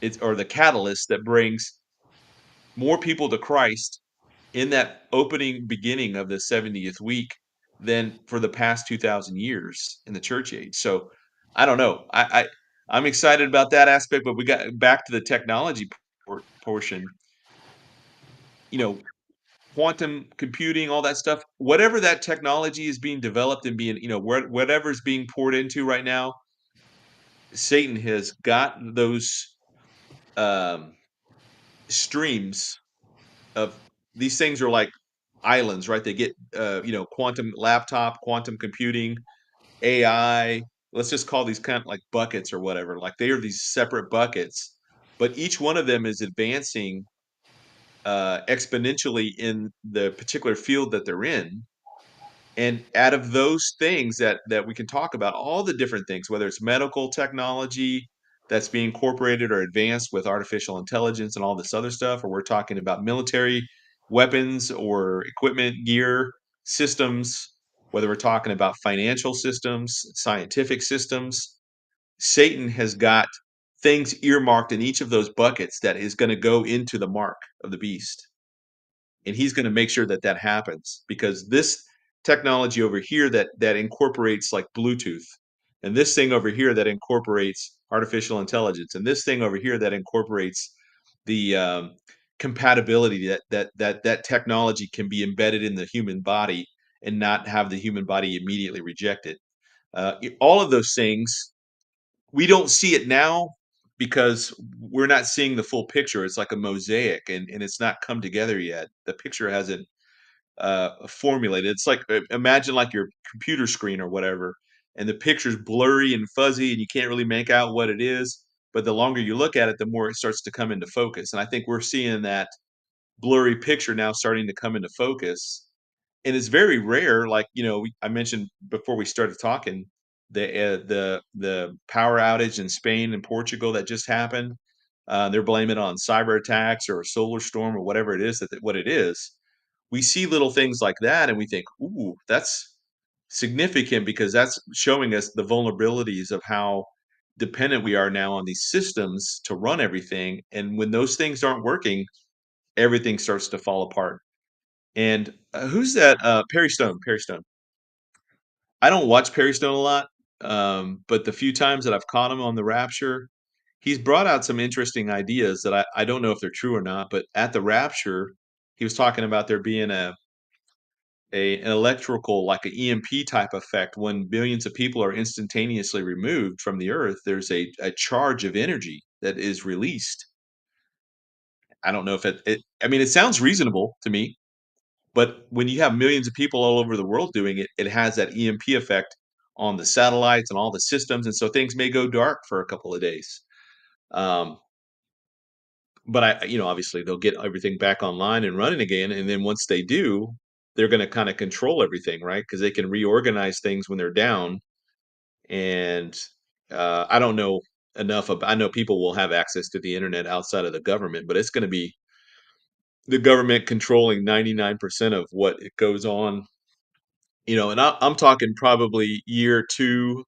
it, or the catalyst that brings more people to Christ in that opening beginning of the 70th week than for the past 2,000 years in the church age. So I don't know. I'm excited about that aspect, but we got back to the technology portion. You know, quantum computing, all that stuff. Whatever that technology is being developed and being, whatever is being poured into right now, Satan has got those um, streams of these things are like islands, right? They get quantum laptop, quantum computing, AI. Let's just call these kind of like buckets or whatever. Like they are these separate buckets, but each one of them is advancing exponentially in the particular field that they're in. And out of those things that we can talk about, all the different things, whether it's medical technology that's being incorporated or advanced with artificial intelligence and all this other stuff, or we're talking about military weapons or equipment, gear, systems, whether we're talking about financial systems, scientific systems, Satan has got things earmarked in each of those buckets that is going to go into the mark of the beast, and he's going to make sure that that happens, because this technology over here that incorporates like Bluetooth, and this thing over here that incorporates artificial intelligence, and this thing over here that incorporates the compatibility that technology can be embedded in the human body and not have the human body immediately reject it. All of those things, we don't see it now because we're not seeing the full picture. It's like a mosaic, and it's not come together yet. The picture hasn't formulated. It's like, imagine like your computer screen or whatever, and the picture's blurry and fuzzy, and you can't really make out what it is. But the longer you look at it, the more it starts to come into focus. And I think we're seeing that blurry picture now starting to come into focus, and it's very rare. Like, I mentioned before we started talking, the power outage in Spain and Portugal that just happened. They're blaming it on cyber attacks or a solar storm or whatever it is what it is. We see little things like that and we think, ooh, that's significant, because that's showing us the vulnerabilities of how dependent we are now on these systems to run everything. And when those things aren't working, everything starts to fall apart. And who's that? Perry Stone. Perry Stone. I don't watch Perry Stone a lot, but the few times that I've caught him on the Rapture, he's brought out some interesting ideas that I don't know if they're true or not. But at the Rapture, he was talking about there being an electrical, like an EMP type effect, when billions of people are instantaneously removed from the Earth. There's a charge of energy that is released. I don't know if I mean, it sounds reasonable to me. But when you have millions of people all over the world doing it, it has that EMP effect on the satellites and all the systems, and so things may go dark for a couple of days. Um, but obviously they'll get everything back online and running again, and then once they do, they're going to kind of control everything, right? Because they can reorganize things when they're down. And I don't know enough about. I know people will have access to the internet outside of the government, but it's going to be the government controlling 99% of what it goes on. And I'm talking probably year 2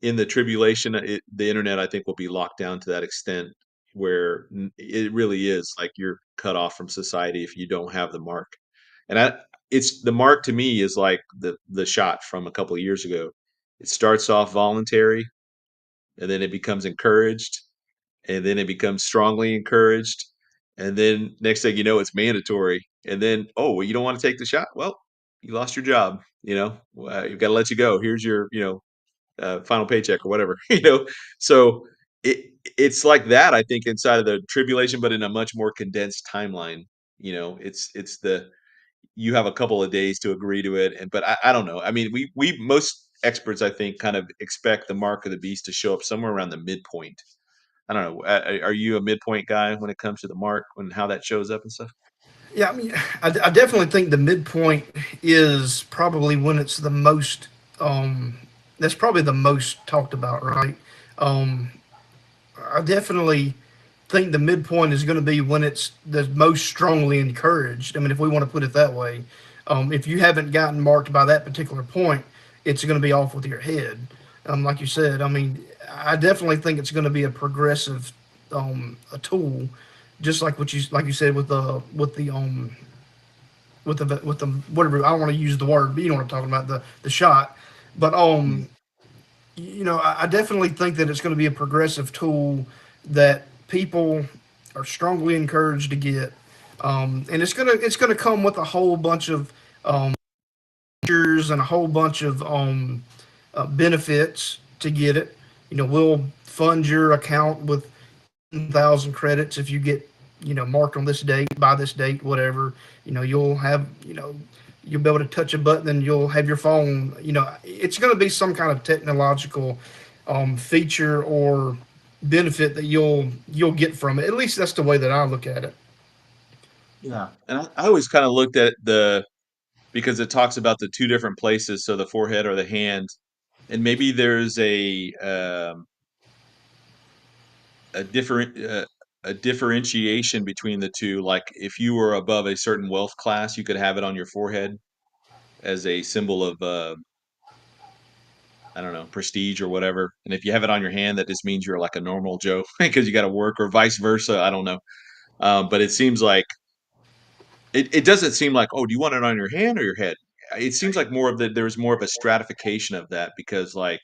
in the tribulation. The internet, I think, will be locked down to that extent where it really is like you're cut off from society if you don't have the mark. And it's the mark to me is like the shot from a couple of years ago. It starts off voluntary, and then it becomes encouraged, and then it becomes strongly encouraged, and then next thing you know, it's mandatory. And then, oh, well, you don't want to take the shot? Well, you lost your job. You've got to let you go. Here's your final paycheck or whatever. So it's like that, I think, inside of the tribulation, but in a much more condensed timeline. It's the you have a couple of days to agree to it, and but I don't know. I mean, we most experts, I think, kind of expect the mark of the beast to show up somewhere around the midpoint. I don't know. Are you a midpoint guy when it comes to the mark and how that shows up and stuff? Yeah, I mean, I definitely think the midpoint is probably when it's the most. That's probably the most talked about, right? Um, I definitely think the midpoint is going to be when it's the most strongly encouraged. I mean, if we want to put it that way, if you haven't gotten marked by that particular point, it's going to be off with your head. Like you said, I mean, I definitely think it's going to be a progressive, a tool, just like you said with the whatever, I don't want to use the word, but you know what I'm talking about, the shot. But Mm. I definitely think that it's going to be a progressive tool that people are strongly encouraged to get, and it's gonna come with a whole bunch of features and a whole bunch of benefits to get it. We'll fund your account with 1,000 credits if you get marked on this date, by this date, whatever. You'll be able to touch a button and you'll have your phone. It's going to be some kind of technological feature or benefit that you'll get from it. At least that's the way that I look at it. Yeah, and I always kind of looked at the because it talks about the two different places, so the forehead or the hand, and maybe there's a different a differentiation between the two. Like if you were above a certain wealth class, you could have it on your forehead as a symbol of I don't know, prestige or whatever. And if you have it on your hand, that just means you're like a normal Joe because you got to work, or vice versa. I don't know. But it seems like it doesn't seem like, oh, do you want it on your hand or your head? It seems like more of there's more of a stratification of that because like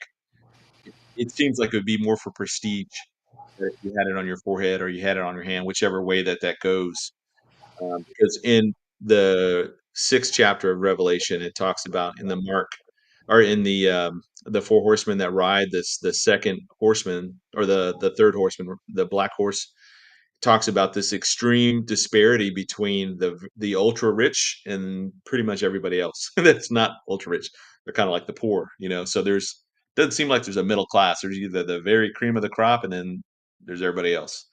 it seems like it would be more for prestige if you had it on your forehead or you had it on your hand, whichever way that goes. Because in the sixth chapter of Revelation, it talks about in the mark or in the four horsemen that ride this the second horseman or the third horseman, the black horse, talks about this extreme disparity between the ultra rich and pretty much everybody else that's not ultra rich. They're kind of like the poor, So there's doesn't seem like there's a middle class. There's either the very cream of the crop and then there's everybody else.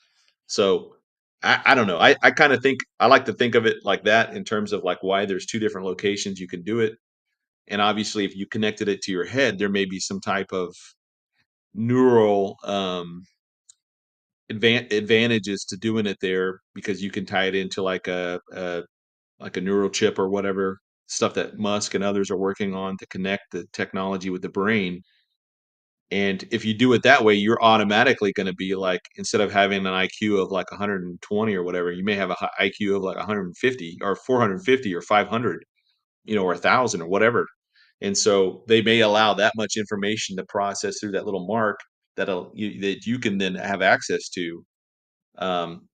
So I don't know. I kind of think I like to think of it like that in terms of like why there's two different locations you can do it. And obviously if you connected it to your head, there may be some type of neural advantages to doing it there because you can tie it into like a neural chip or whatever stuff that Musk and others are working on to connect the technology with the brain. And if you do it that way, you're automatically going to be like instead of having an IQ of like 120 or whatever, you may have a IQ of like 150 or 450 or 500, or 1,000 or whatever. And so they may allow that much information to process through that little mark that you can then have access to. Um,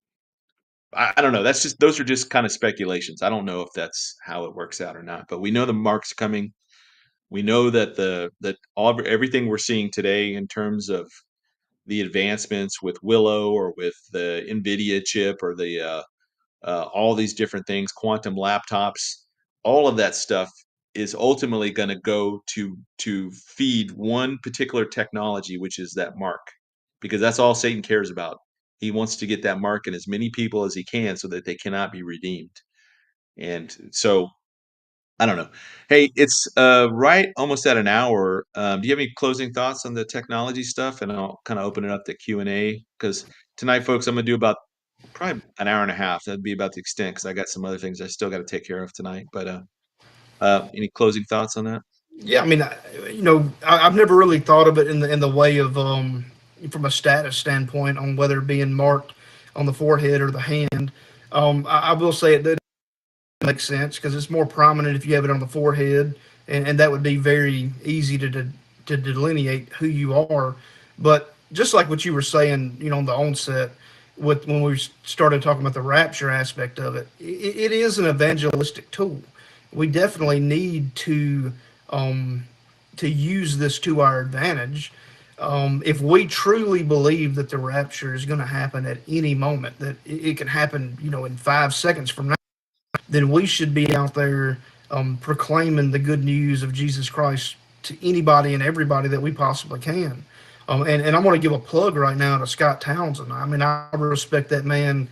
I don't know. That's just those are just kind of speculations. I don't know if that's how it works out or not. But we know the mark's coming. We know that everything we're seeing today in terms of the advancements with Willow or with the NVIDIA chip or all these different things, quantum laptops, all of that stuff is ultimately going to go to feed one particular technology, which is that mark, because that's all Satan cares about. He wants to get that mark in as many people as he can so that they cannot be redeemed. And so I don't know. Hey, it's right almost at an hour. Do you have any closing thoughts on the technology stuff? And I'll kind of open it up to Q&A because tonight, folks, I'm going to do about probably an hour and a half. That'd be about the extent because I got some other things I still got to take care of tonight. But any closing thoughts on that? Yeah, I mean, I've never really thought of it in the way of from a status standpoint on whether being marked on the forehead or the hand. I will say it does make sense because it's more prominent if you have it on the forehead, and that would be very easy to delineate who you are. But just like what you were saying, on the onset, with when we started talking about the rapture aspect of it, it is an evangelistic tool. We definitely need um, to use this to our advantage. If we truly believe that the rapture is going to happen at any moment, that it can happen, in 5 seconds from now, then we should be out there proclaiming the good news of Jesus Christ to anybody and everybody that we possibly can. And I'm going to give a plug right now to Scott Townsend. I mean, I respect that man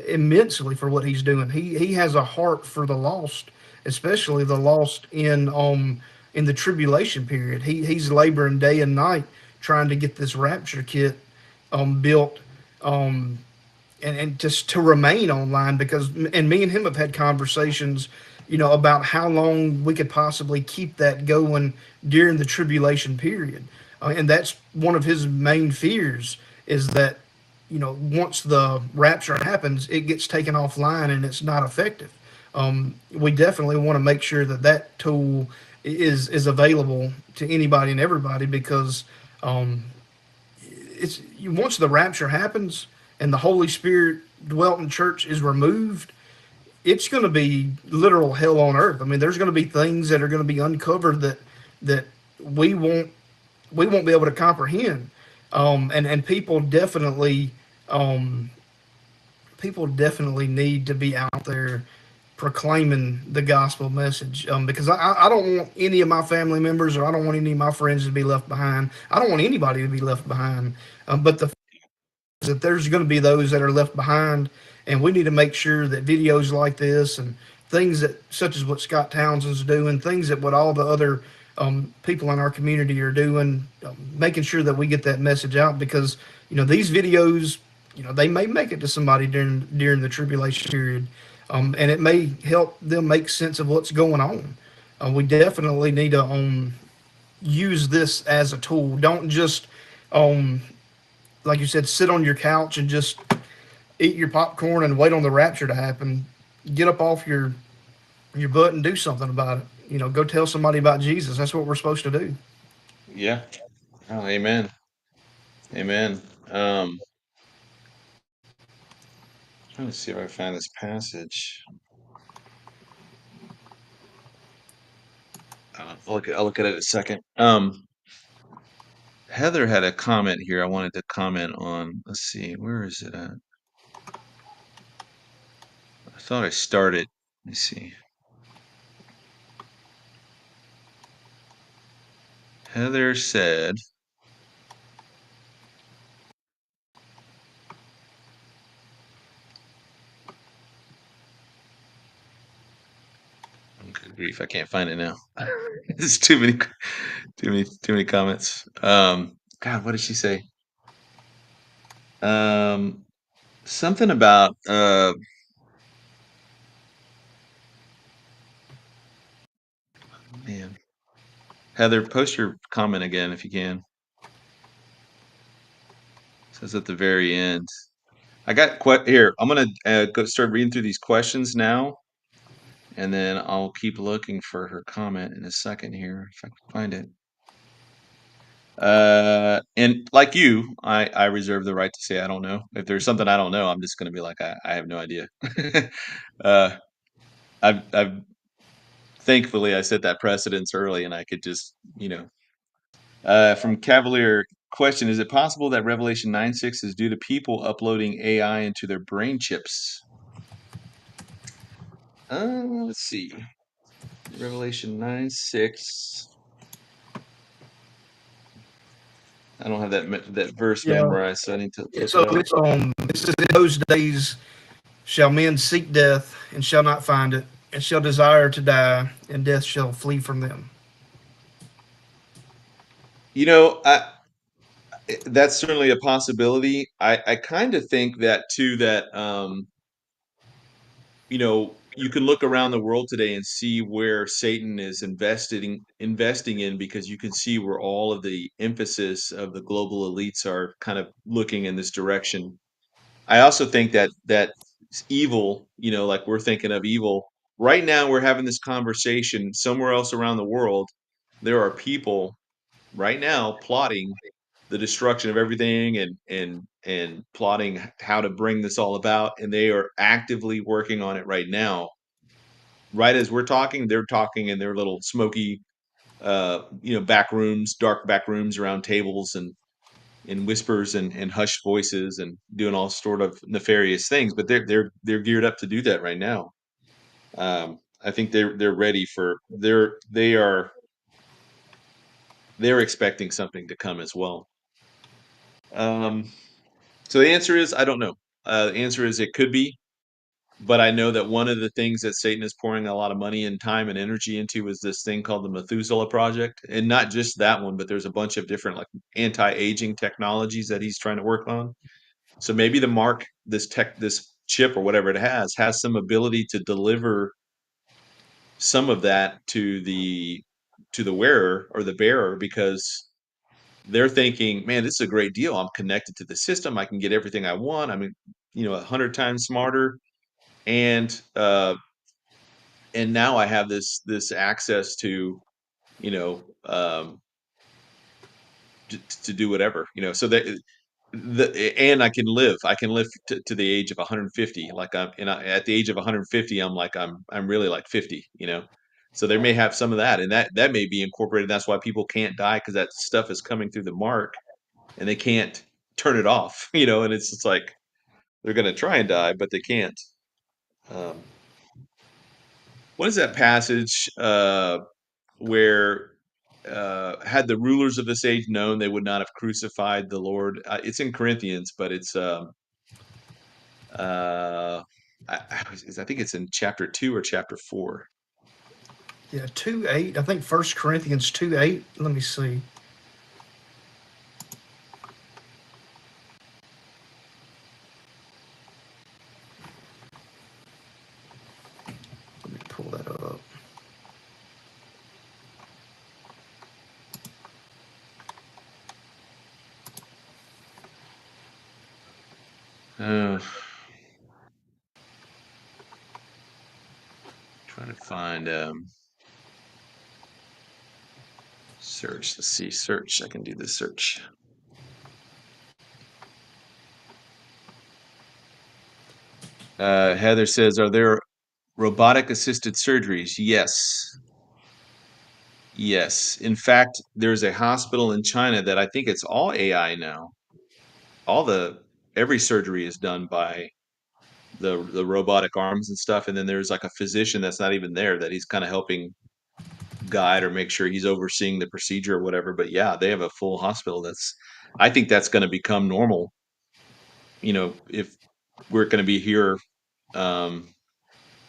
immensely for what he's doing. He has a heart for the lost, especially the lost in the tribulation period. He's laboring day and night trying to get this rapture kit built, and just to remain online, because and me and him have had conversations, about how long we could possibly keep that going during the tribulation period. And that's one of his main fears, is that, once the rapture happens, it gets taken offline and it's not effective. We definitely want to make sure that that tool is available to anybody and everybody, because um, it's once the rapture happens and the Holy Spirit dwelt in church is removed, it's going to be literal hell on earth. I mean, there's going to be things that are going to be uncovered that we won't we won't be able to comprehend. And um, people definitely need to be out there proclaiming the gospel message, because I don't want any of my family members, or I don't want any of my friends to be left behind. I don't want anybody to be left behind. But the that there's going to be those that are left behind, and we need to make sure that videos like this and things that such as what Scott Townsend's doing, things that what all the other people in our community are doing, making sure that we get that message out, because these videos, they may make it to somebody during the tribulation period, and it may help them make sense of what's going on. We definitely need to use this as a tool. Don't just um, like you said, sit on your couch and just eat your popcorn and wait on the rapture to happen. Get up off your butt and do something about it. Go tell somebody about Jesus. That's what we're supposed to do. Yeah. Oh, amen. Amen. Um, Trying to see if I find this passage. I'll look at it in a second. Heather had a comment here I wanted to comment on. Let's see, where is it at? I thought I started. Let me see. Heather said, oh, good grief, I can't find it now. There's too many comments. God, what did she say? Um, Something about man. Heather, post your comment again if you can. It says at the very end. I got here. I'm gonna go start reading through these questions now, and then I'll keep looking for her comment in a second here if I can find it. And like you, I reserve the right to say I don't know. If there's something I don't know, I'm just gonna be like I have no idea. uh, I've thankfully I set that precedence early, and I could just from Cavalier question: is it possible that Revelation 9:6 is due to people uploading AI into their brain chips? Let's see. Revelation 9:6. I don't have that verse Yeah. memorized, so I need to look it So up. this is, in those days shall men seek death and shall not find it, and shall desire to die, and death shall flee from them. You know, I, that's certainly a possibility. I kind of think that too, that you can look around the world today and see where Satan is investing in, because you can see where all of the emphasis of the global elites are kind of looking in this direction. I also think that evil, like we're thinking of evil right now, we're having this conversation somewhere else around the world. There are people right now plotting the destruction of everything, and plotting how to bring this all about, and they are actively working on it right now. Right as we're talking, they're talking in their little smoky back rooms, dark back rooms around tables, and in whispers and hushed voices and doing all sort of nefarious things. But they're geared up to do that right now. I think they're ready for they're expecting something to come as well. Um, so the answer is I don't know. The answer is it could be, but I know that one of the things that Satan is pouring a lot of money and time and energy into is this thing called the Methuselah Project, and not just that one, but there's a bunch of different like anti-aging technologies that he's trying to work on. So maybe the mark, this chip or whatever it has some ability to deliver some of that to the wearer or the bearer because they're thinking, man, this is a great deal. I'm connected to the system. I can get everything I want. I mean, 100 times smarter. And and now I have this access to, you know, to do whatever, so that and I can live to the age of 150. Like at the age of 150, I'm like, I'm really like 50. So there may have some of that, and that may be incorporated. That's why people can't die, because that stuff is coming through the mark and they can't turn it off, and it's just like they're going to try and die, but they can't. Um, what is that passage where had the rulers of this age known, they would not have crucified the Lord? It's in Corinthians, but it's uh, I think it's in chapter 2 or chapter 4. Yeah, 2:8. I think 1 Corinthians 2:8. Let me see. Let me pull that up. Uh, trying to find search. Let's see, search. I can do this search. Heather says, "Are there robotic assisted surgeries?" Yes. Yes. In fact, there's a hospital in China that I think it's all AI now. All the every surgery is done by the robotic arms and stuff, and then there's like a physician that's not even there, that he's kind of helping guide or make sure he's overseeing the procedure or whatever. But yeah, they have a full hospital. I think that's going to become normal. If we're going to be here um,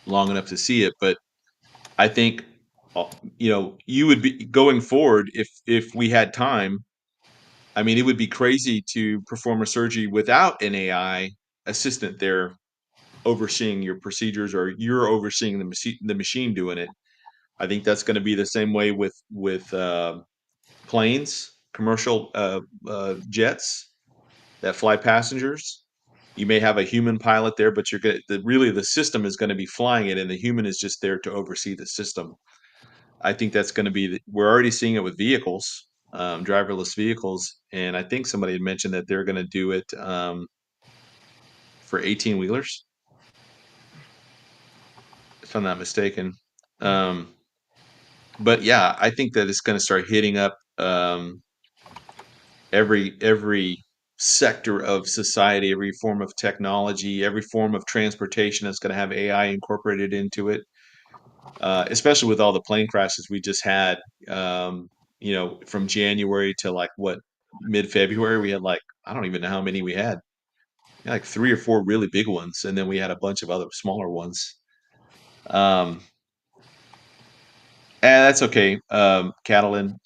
long enough to see it. But I think you would be going forward if we had time. I mean, it would be crazy to perform a surgery without an AI assistant there overseeing your procedures, or you're overseeing the machine doing it. I think that's going to be the same way with planes, commercial jets that fly passengers. You may have a human pilot there, but really the system is going to be flying it, and the human is just there to oversee the system. I think that's going to be. We're already seeing it with vehicles, driverless vehicles, and I think somebody had mentioned that they're going to do it for 18 wheelers, if I'm not mistaken. Um, but yeah, I think that it's going to start hitting up every sector of society, every form of technology, every form of transportation that's going to have AI incorporated into it. Especially with all the plane crashes we just had. From January to like what, mid-February, we had like, I don't even know how many we had. Like 3 or 4 really big ones, and then we had a bunch of other smaller ones. Um, that's okay, Catalin.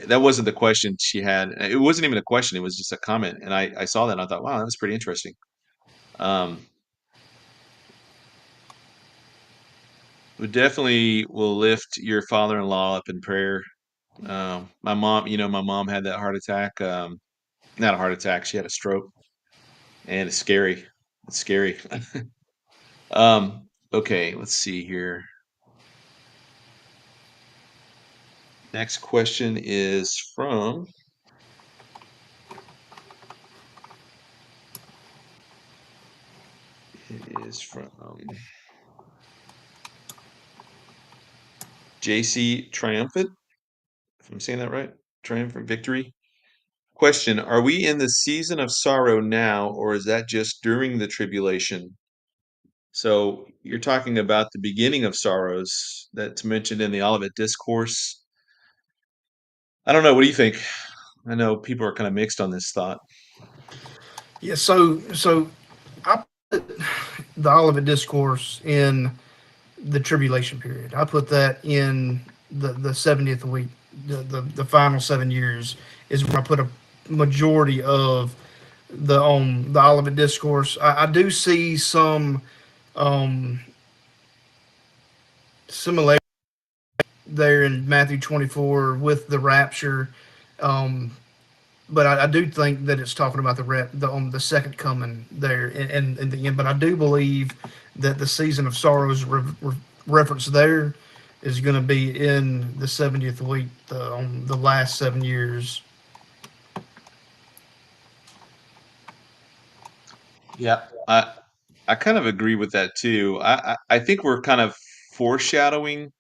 That wasn't the question she had. It wasn't even a question. It was just a comment, and I saw that and I thought, wow, that's pretty interesting. Um, we definitely will lift your father-in-law up in prayer. My mom had that heart attack. Not a heart attack. She had a stroke, and it's scary. It's scary. Okay, let's see here. Next question is from it is from JC Triumphant, if I'm saying that right. Triumphant Victory. Question: are we in the season of sorrow now, or is that just during the tribulation? So you're talking about the beginning of sorrows that's mentioned in the Olivet Discourse. I don't know. What do you think? I know people are kind of mixed on this thought. Yeah, so I put the Olivet Discourse in the tribulation period. I put that in the 70th week, the final 7 years is where I put a majority of the Olivet Discourse. I do see some um, similarity there in Matthew 24 with the rapture. Um, but I do think that it's talking about the second coming there in the end. But I do believe that the season of sorrows reference there is going to be in the 70th week, the last 7 years. Yeah, I kind of agree with that too. I think we're kind of foreshadowing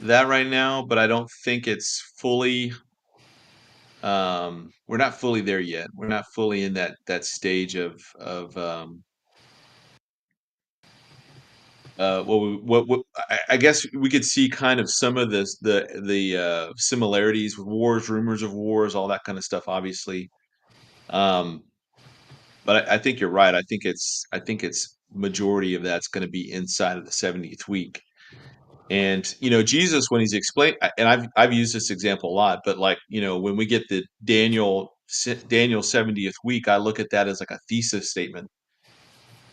that right now, but I don't think it's fully we're not fully there yet. We're not fully in that stage of what I guess we could see kind of some of this the similarities with wars, rumors of wars, all that kind of stuff, obviously. Um, but I think you're right. I think it's majority of that's going to be inside of the 70th week. And Jesus, when he's explained, and I've used this example a lot, but like when we get the Daniel 70th week, I look at that as like a thesis statement.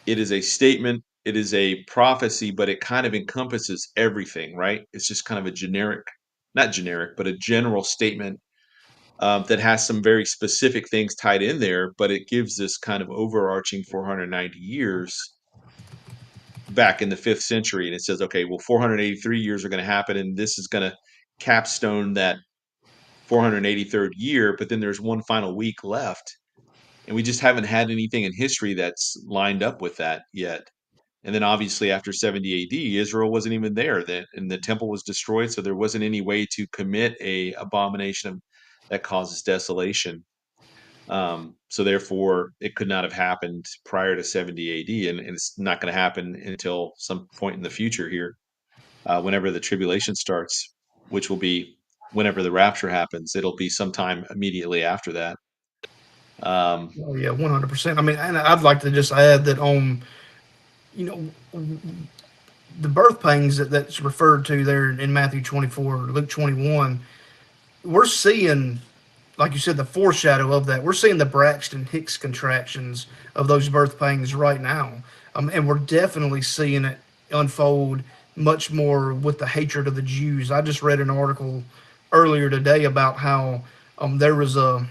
It is a statement, it is a prophecy, but it kind of encompasses everything, right? It's just kind of a generic, not generic, but a general statement that has some very specific things tied in there, but it gives this kind of overarching 490 years back in the fifth century. And it says, okay, well, 483 years are going to happen, and this is going to capstone that 483rd year, but then there's one final week left. And we just haven't had anything in history that's lined up with that yet. And then obviously after 70 AD, Israel wasn't even there, and the temple was destroyed, so there wasn't any way to commit a abomination that causes desolation. So therefore, it could not have happened prior to 70 AD, and it's not going to happen until some point in the future here, whenever the tribulation starts, which will be whenever the rapture happens. It'll be sometime immediately after that. Um, Oh yeah, 100%. I mean, and I'd like to just add that on you know the birth pangs that's referred to there in Matthew 24, Luke 21. We're seeing, like you said, the foreshadow of that. We're seeing the Braxton Hicks contractions of those birth pangs right now. And we're definitely seeing it unfold much more with the hatred of the Jews. I just read an article earlier today about how there was an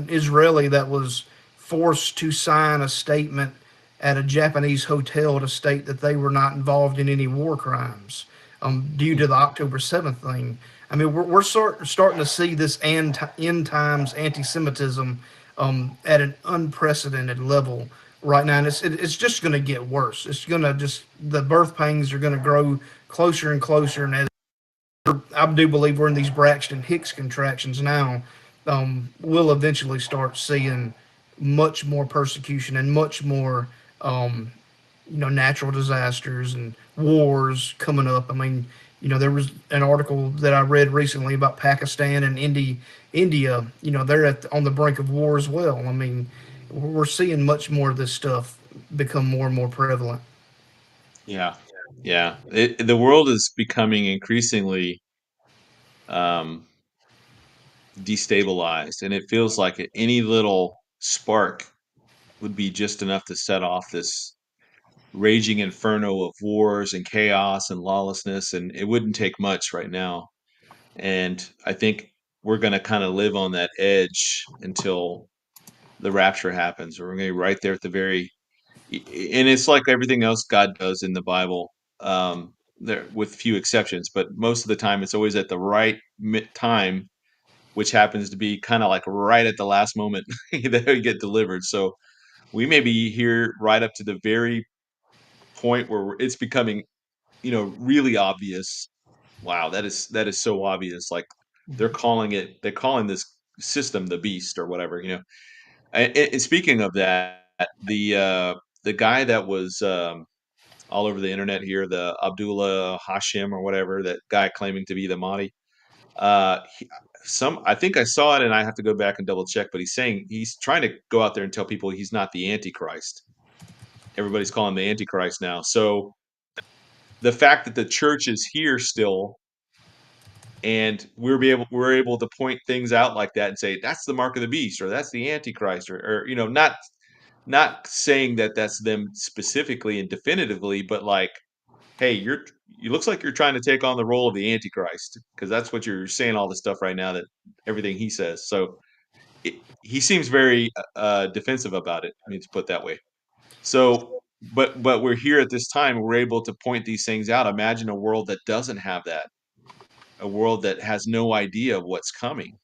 Israeli that was forced to sign a statement at a Japanese hotel to state that they were not involved in any war crimes due to the October 7th thing. I mean, we're starting to see this end times anti Semitism at an unprecedented level right now. And it's just going to get worse. It's going to just, the birth pangs are going to grow closer and closer. And as I do believe we're in these Braxton Hicks contractions now, we'll eventually start seeing much more persecution and much more natural disasters and wars coming up. I mean, there was an article that I read recently about Pakistan and India. They're on the brink of war as well. I mean, we're seeing much more of this stuff become more and more prevalent. yeah, yeah. The world is becoming increasingly um, destabilized, and it feels like any little spark would be just enough to set off this raging inferno of wars and chaos and lawlessness, and it wouldn't take much right now. And I think we're going to kind of live on that edge until the rapture happens. We're going to be right there at the very, and it's like everything else God does in the Bible, there with few exceptions, but most of the time it's always at the right time, which happens to be kind of like right at the last moment that we get delivered. So we may be here right up to the very point where it's becoming, really obvious. Wow, that is so obvious. Like they're calling this system, the beast or whatever, you know. And speaking of that, the guy that was all over the internet here, the Abdullah Hashim or whatever, that guy claiming to be the Mahdi. Some I think I saw it, and I have to go back and double check. But he's saying he's trying to go out there and tell people he's not the Antichrist. Everybody's calling him the Antichrist now. So the fact that the church is here still, and we're able to point things out like that and say that's the mark of the beast or that's the Antichrist, or you know, not saying that that's them specifically and definitively, but like, hey, you looks like you're trying to take on the role of the Antichrist, because that's what you're saying all this stuff right now, that everything he says. So he seems very defensive about it. I mean, to put that way. So, but we're here at this time. We're able to point these things out. Imagine a world that doesn't have that, a world that has no idea of what's coming.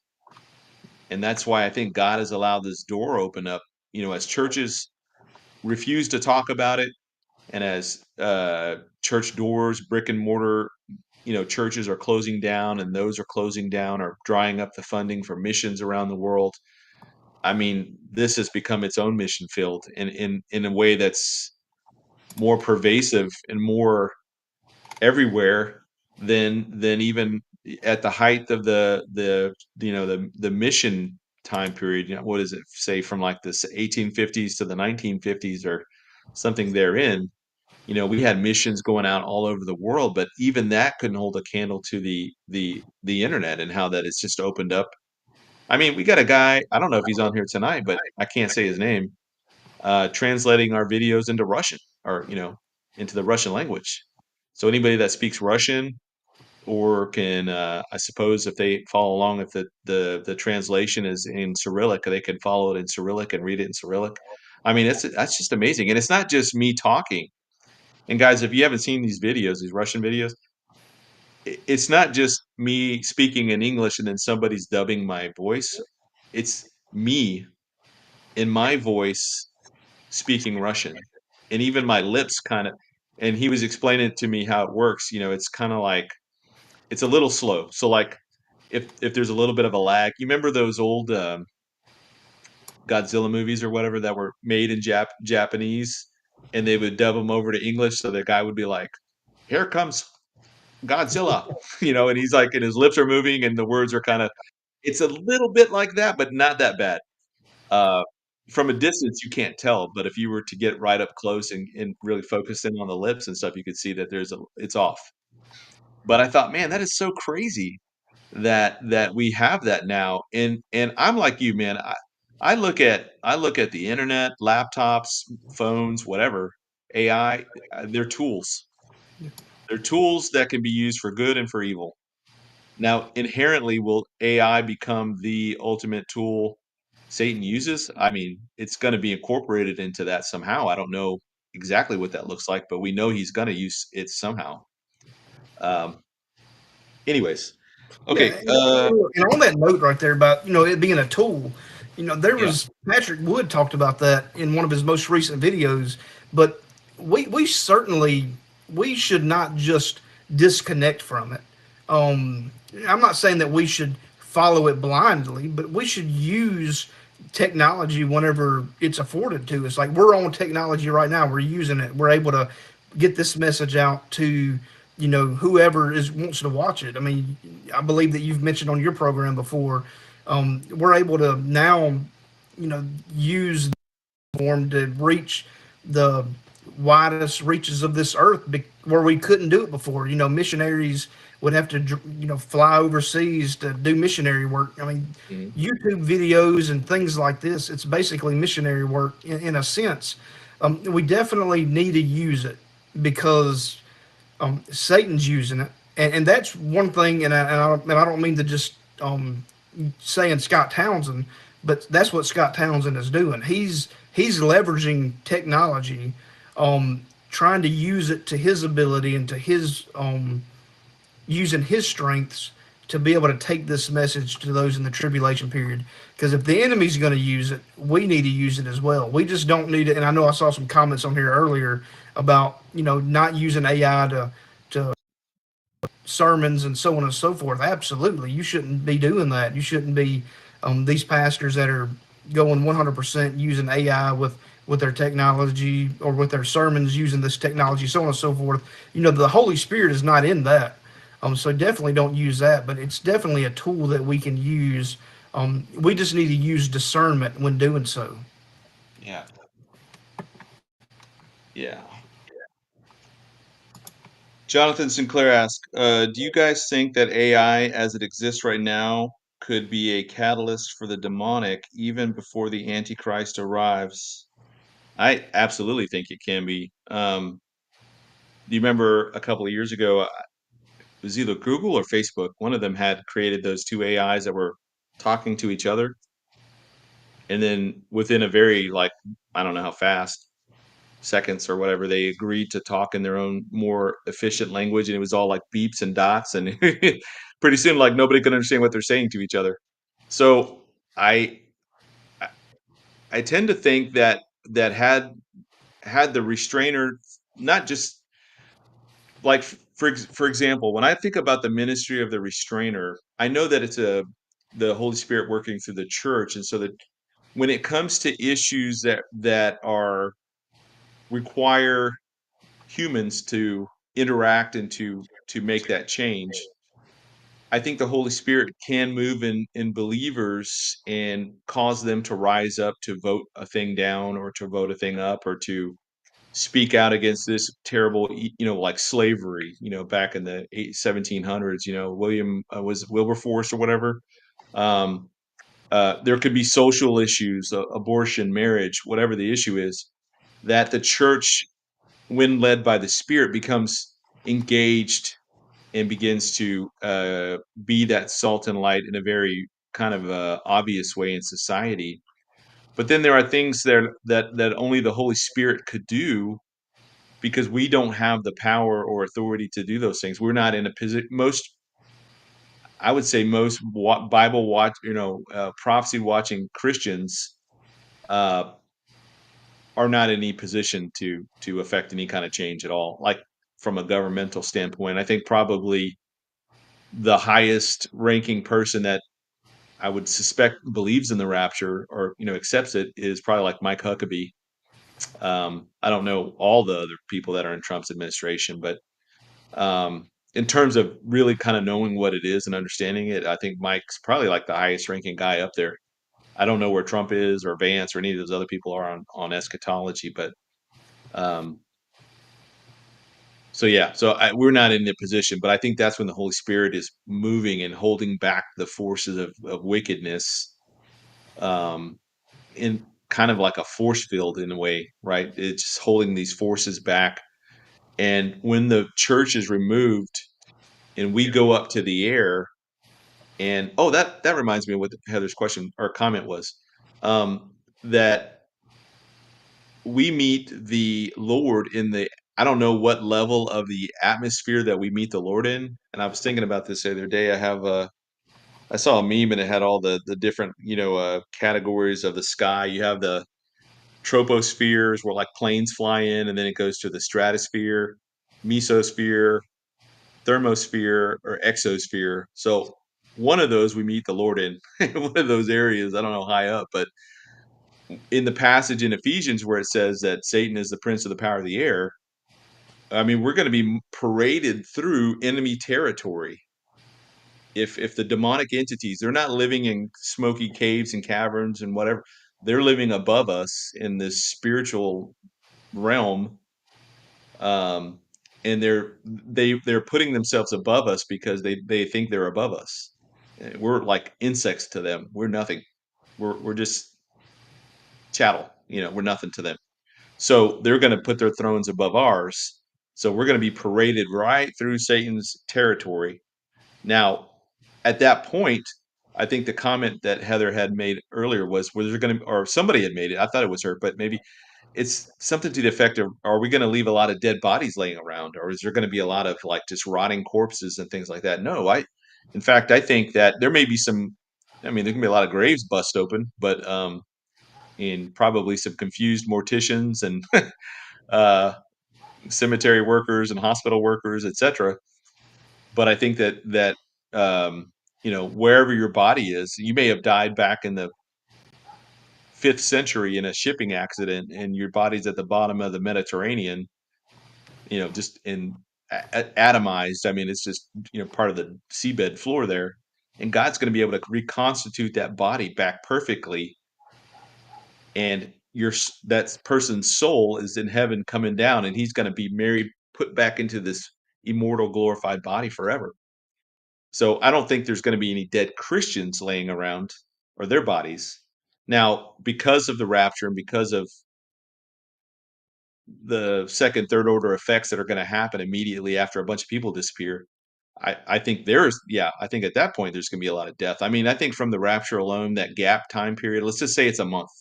And that's why I think God has allowed this door open up. You know, as churches refuse to talk about it, and as church doors, brick and mortar, you know, churches are closing down, and those are closing down or drying up the funding for missions around the world. I mean, this has become its own mission field in a way that's more pervasive and more everywhere than even at the height of the you know, the mission time period. You know, what does it say, from like the 1850s to the 1950s or something therein? You know, we had missions going out all over the world, but even that couldn't hold a candle to the internet and how that it's just opened up. I mean, we got a guy, I don't know if he's on here tonight, but I can't say his name, translating our videos into Russian, or, you know, into the Russian language. So anybody that speaks Russian or can, I suppose if they follow along, if the translation is in Cyrillic, they can follow it in Cyrillic and read it in Cyrillic. I mean, that's just amazing. And it's not just me talking. And guys, if you haven't seen these videos, these Russian videos, it's not just me speaking in English and then somebody's dubbing my voice. It's me in my voice speaking Russian, and even my lips kind of. And he was explaining to me how it works. You know, it's kind of like it's a little slow. So like, if there's a little bit of a lag, you remember those old Godzilla movies or whatever that were made in Japanese, and they would dub them over to English, so the guy would be like, "Here comes Godzilla," you know, and he's like, and his lips are moving, and the words are kind of. It's a little bit like that, but not that bad. Uh, from a distance, you can't tell, but if you were to get right up close and really focus in on the lips and stuff, you could see that it's off. But I thought, man, that is so crazy that we have that now. And I'm like you, man. I look at the internet, laptops, phones, whatever, AI. They're tools. They're tools that can be used for good and for evil. Now, inherently, will AI become the ultimate tool Satan uses? I mean, it's going to be incorporated into that somehow. I don't know exactly what that looks like, but we know he's going to use it somehow. Um, anyways, Yeah, okay. and on that note right there about it being a tool, there Yeah, was Patrick Wood talked about that in one of his most recent videos. But we certainly we should not just disconnect from it. Um, I'm not saying that we should follow it blindly, but we should use technology whenever it's afforded to us. Like we're on technology right now, we're using it. We're able to get this message out to whoever is wants to watch it. I mean, I believe that you've mentioned on your program before. We're able to now, use the form to reach the widest reaches of this earth where we couldn't do it before. Missionaries would have to, fly overseas to do missionary work. I mean, mhm, YouTube videos and things like this, it's basically missionary work in a sense. We definitely need to use it because Satan's using it, and that's one thing. And I don't mean to just saying Scott Townsend, but that's what Scott Townsend is doing. He's leveraging technology, trying to use it to his ability and to his using his strengths to be able to take this message to those in the tribulation period. Because if the enemy's going to use it, we need to use it as well. We just don't need it. And I know I saw some comments on here earlier about not using AI to sermons and so on and so forth. Absolutely, you shouldn't be doing that. You shouldn't be These pastors that are going 100% using AI with their technology or with their sermons using this technology, so on and so forth. The Holy Spirit is not in that. So definitely don't use that, but it's definitely a tool that we can use. We just need to use discernment when doing so. Yeah. Yeah. Jonathan Sinclair asks, do you guys think that AI as it exists right now could be a catalyst for the demonic even before the Antichrist arrives? I absolutely think it can be. Do you remember a couple of years ago, it was either Google or Facebook, one of them had created those two AIs that were talking to each other. And then within a very, like, I don't know how fast, seconds or whatever, they agreed to talk in their own more efficient language. And it was all like beeps and dots. And pretty soon, like, nobody could understand what they're saying to each other. So I, I I tend to think that had the restrainer not just like for example, when I think about the ministry of the restrainer, I know that it's a the Holy Spirit working through the church, and so that when it comes to issues that are require humans to interact and to make that change, I think the Holy Spirit can move in believers and cause them to rise up to vote a thing down or to vote a thing up or to speak out against this terrible, like slavery, back in the 1700s, William was Wilberforce or whatever. Um, there could be social issues, abortion, marriage, whatever the issue is, that the church, when led by the Spirit, becomes engaged and begins to be that salt and light in a very kind of obvious way in society. But then there are things there that only the Holy Spirit could do because we don't have the power or authority to do those things. We're not in a position. I would say most Bible watch, prophecy watching Christians uh, are not in any position to affect any kind of change at all. Like from a governmental standpoint, I think probably the highest ranking person that I would suspect believes in the rapture or accepts it is probably like Mike Huckabee. I don't know all the other people that are in Trump's administration, but in terms of really kind of knowing what it is and understanding it, I think Mike's probably like the highest ranking guy up there. I don't know where Trump is or Vance or any of those other people are on eschatology, but um, so yeah, so we're not in the position, but I think that's when the Holy Spirit is moving and holding back the forces of wickedness, um, in kind of like a force field in a way, right? It's just holding these forces back, and when the church is removed and we go up to the air. And oh, that reminds me of what Heather's question or comment was. That we meet the Lord in the I don't know what level of the atmosphere that we meet the Lord in. And I was thinking about this the other day. I saw a meme and it had all the different categories of the sky. You have the tropospheres where like planes fly in, and then it goes to the stratosphere, mesosphere, thermosphere, or exosphere. So one of those we meet the Lord in one of those areas. I don't know high up, but in the passage in Ephesians where it says that Satan is the prince of the power of the air, I mean, we're going to be paraded through enemy territory. If the demonic entities, they're not living in smoky caves and caverns and whatever, they're living above us in this spiritual realm. Um, and they're putting themselves above us because they think they're above us. We're like insects to them. We're nothing. We're just chattel. We're nothing to them. So they're going to put their thrones above ours. So we're going to be paraded right through Satan's territory. Now, at that point, I think the comment that Heather had made earlier was there going to, or somebody had made it. I thought it was her, but maybe it's something to the effect of, are we going to leave a lot of dead bodies laying around, or is there going to be a lot of like just rotting corpses and things like that? No, in fact, I think that there may be some. I mean, there can be a lot of graves bust open, but and probably some confused morticians and uh, cemetery workers and hospital workers, etc. But I think that wherever your body is. You may have died back in the 5th century in a shipping accident, and your body's at the bottom of the Mediterranean, just atomized. I mean, it's just, part of the seabed floor there. And God's going to be able to reconstitute that body back perfectly. And that person's soul is in heaven coming down, and he's going to be married, put back into this immortal, glorified body forever. So I don't think there's going to be any dead Christians laying around or their bodies. Now, because of the rapture and because of the second, third order effects that are going to happen immediately after a bunch of people disappear, I think I think at that point there's going to be a lot of death. I mean, I think from the rapture alone, that gap time period, let's just say it's a month.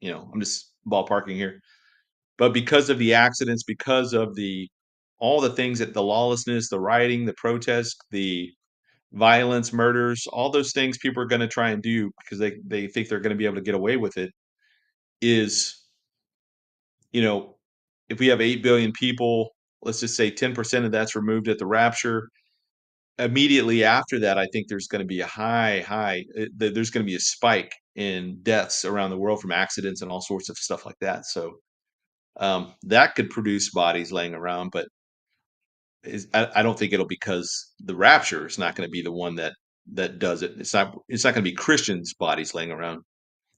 I'm just ballparking here, but because of the accidents, because of all the things that the lawlessness, the rioting, the protest, the violence, murders, all those things people are going to try and do because they think they're going to be able to get away with it, is, you know, if we have 8 billion people, let's just say 10% of that's removed at the rapture. Immediately after that, I think there's going to be a there's going to be a spike in deaths around the world from accidents and all sorts of stuff like that. So that could produce bodies laying around, but I don't think it'll, because the rapture is not going to be the one that does it. It's not going to be Christians' bodies laying around.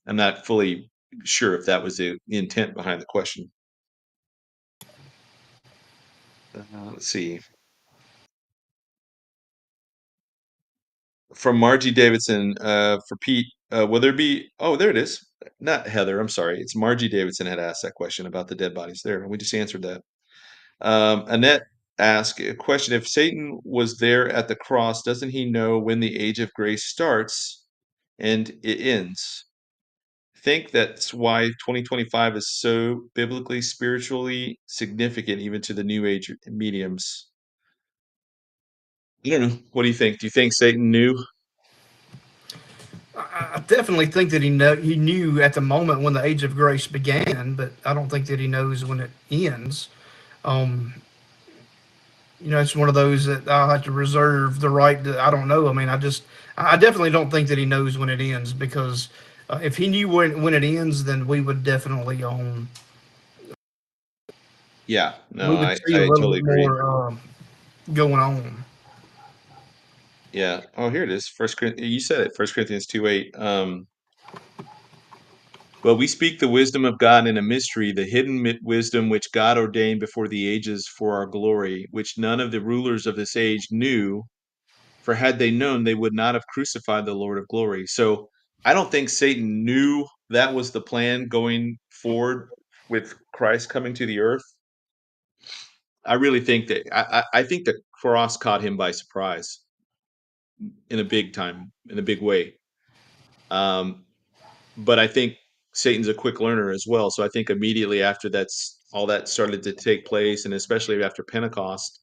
I'm not fully sure if that was the intent behind the question. Let's see. From Margie Davidson, for Pete, will there be? Oh, there it is. Not Heather. I'm sorry. It's Margie Davidson had asked that question about the dead bodies. There, we just answered that. Annette asked a question: if Satan was there at the cross, doesn't he know when the age of grace starts and it ends? Think that's why 2025 is so biblically, spiritually significant, even to the New Age mediums. I don't know. What do you think? Do you think Satan knew? I definitely think that he knew at the moment when the age of grace began, but I don't think that he knows when it ends. Um, it's one of those that I'll have to reserve the right to. I don't know. I mean, I definitely don't think that he knows when it ends because if he knew when it ends, then Yeah, we no, would I see a I little totally bit agree. more going on. Yeah. Oh, here it is. First Corinthians. You said it. 1 Corinthians 2:8. But we speak the wisdom of God in a mystery, the hidden wisdom which God ordained before the ages for our glory, which none of the rulers of this age knew. For had they known, they would not have crucified the Lord of glory. So I don't think Satan knew that was the plan going forward with Christ coming to the earth. I really think that I think the cross caught him by surprise in a big way. Um, but I think Satan's a quick learner as well. So I think immediately after all that started to take place, and especially after Pentecost,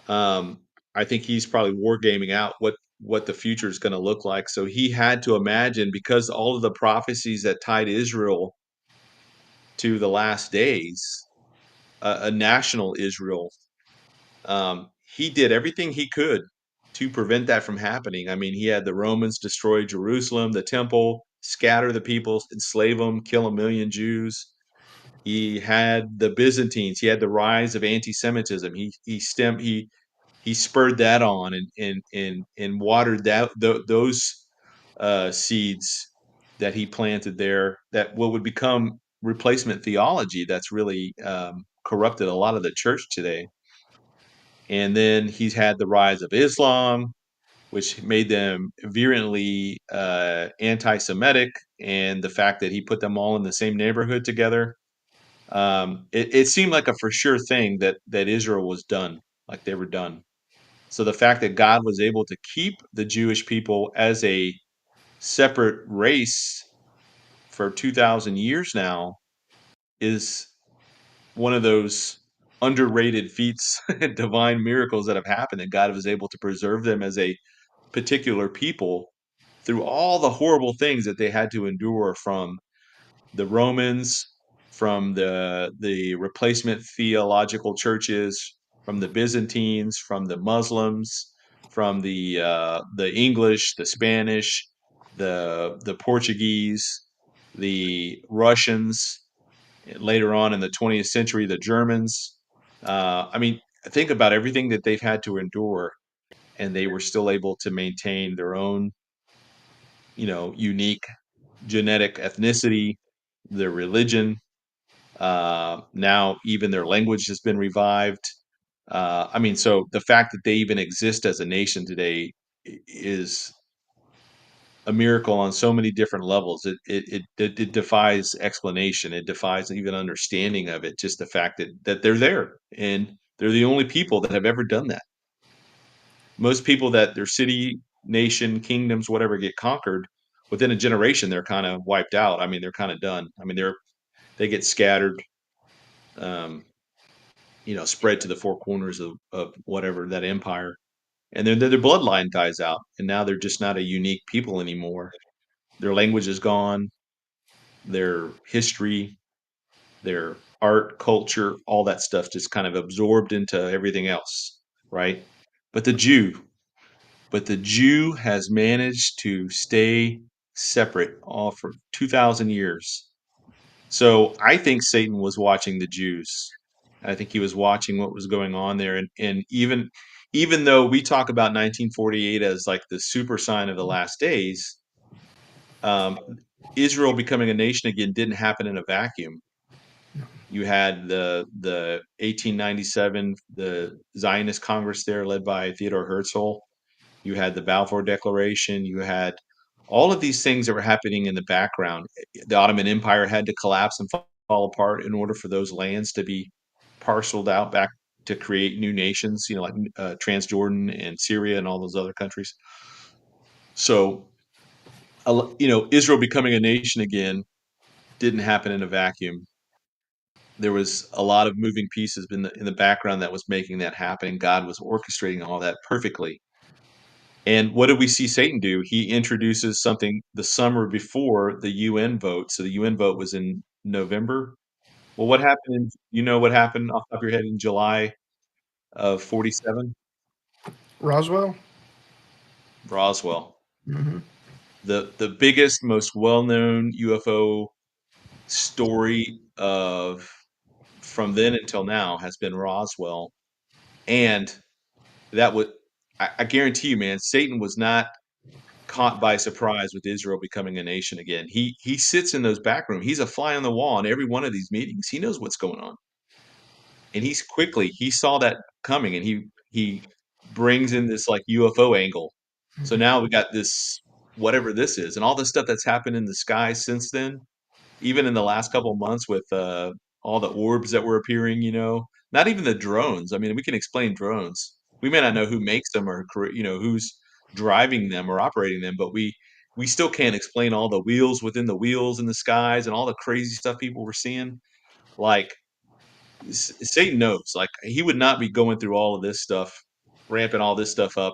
um, I think he's probably wargaming out what the future is going to look like. So he had to imagine, because all of the prophecies that tied Israel to the last days, a national Israel, he did everything he could to prevent that from happening. I mean, he had the Romans destroy Jerusalem, the temple, scatter the people, enslave them, kill 1 million Jews. He had the Byzantines. He had the rise of anti-Semitism. He spurred that on and watered those seeds that he planted there. That what would become replacement theology. That's really corrupted a lot of the church today. And then he's had the rise of Islam, which made them virulently anti-Semitic, and the fact that he put them all in the same neighborhood together. It seemed like a for sure thing that Israel was done, like they were done. So the fact that God was able to keep the Jewish people as a separate race for 2,000 years now is one of those underrated feats, divine miracles that have happened, that God was able to preserve them as a particular people through all the horrible things that they had to endure from the Romans, from the replacement theological churches, from the Byzantines, from the Muslims, from the English, the Spanish, the Portuguese, the Russians. Later on in the 20th century, the Germans. I mean, think about everything that they've had to endure, and they were still able to maintain their own, unique genetic ethnicity, their religion. Now, even their language has been revived. I mean, so the fact that they even exist as a nation today is a miracle on so many different levels. It defies explanation. It defies even understanding of it. Just the fact that they're there, and they're the only people that have ever done that. Most people that their city, nation, kingdoms, whatever get conquered within a generation, they're kind of wiped out. I mean, they're kind of done. I mean, they get scattered, um, spread to the four corners of whatever that empire, and then their bloodline dies out, and now they're just not a unique people anymore. Their language is gone, their history, their art, culture, all that stuff just kind of absorbed into everything else, right? But the Jew, but the Jew has managed to stay separate all for 2,000 years. So I think Satan was watching the Jews. I think he was watching what was going on there, and even though we talk about 1948 as like the super sign of the last days, um, Israel becoming a nation again didn't happen in a vacuum. You had the 1897 the Zionist Congress there, led by Theodore Herzl. You had the Balfour Declaration. You had all of these things that were happening in the background. The Ottoman Empire had to collapse and fall apart in order for those lands to be parceled out back to create new nations, like Transjordan and Syria and all those other countries. So, Israel becoming a nation again didn't happen in a vacuum. There was a lot of moving pieces in the background that was making that happen. God was orchestrating all that perfectly. And what did we see Satan do? He introduces something the summer before the UN vote. So the UN vote was in November. Well, what happened? What happened off the top of your head in July of 47? Roswell. Roswell, Hmm. the biggest, most well-known UFO story of from then until now has been Roswell, and that would I guarantee you, man, Satan was not caught by surprise with Israel becoming a nation again. He sits in those back rooms. He's a fly on the wall in every one of these meetings. He knows what's going on, and he saw that coming, and he brings in this like UFO angle. So now we got this whatever this is, and all the stuff that's happened in the sky since then. Even in the last couple of months with all the orbs that were appearing, not even the drones. I mean, we can explain drones. We may not know who makes them or who's driving them or operating them, but we still can't explain all the wheels within the wheels in the skies and all the crazy stuff people were seeing. Like Satan knows, like he would not be going through all of this stuff, ramping all this stuff up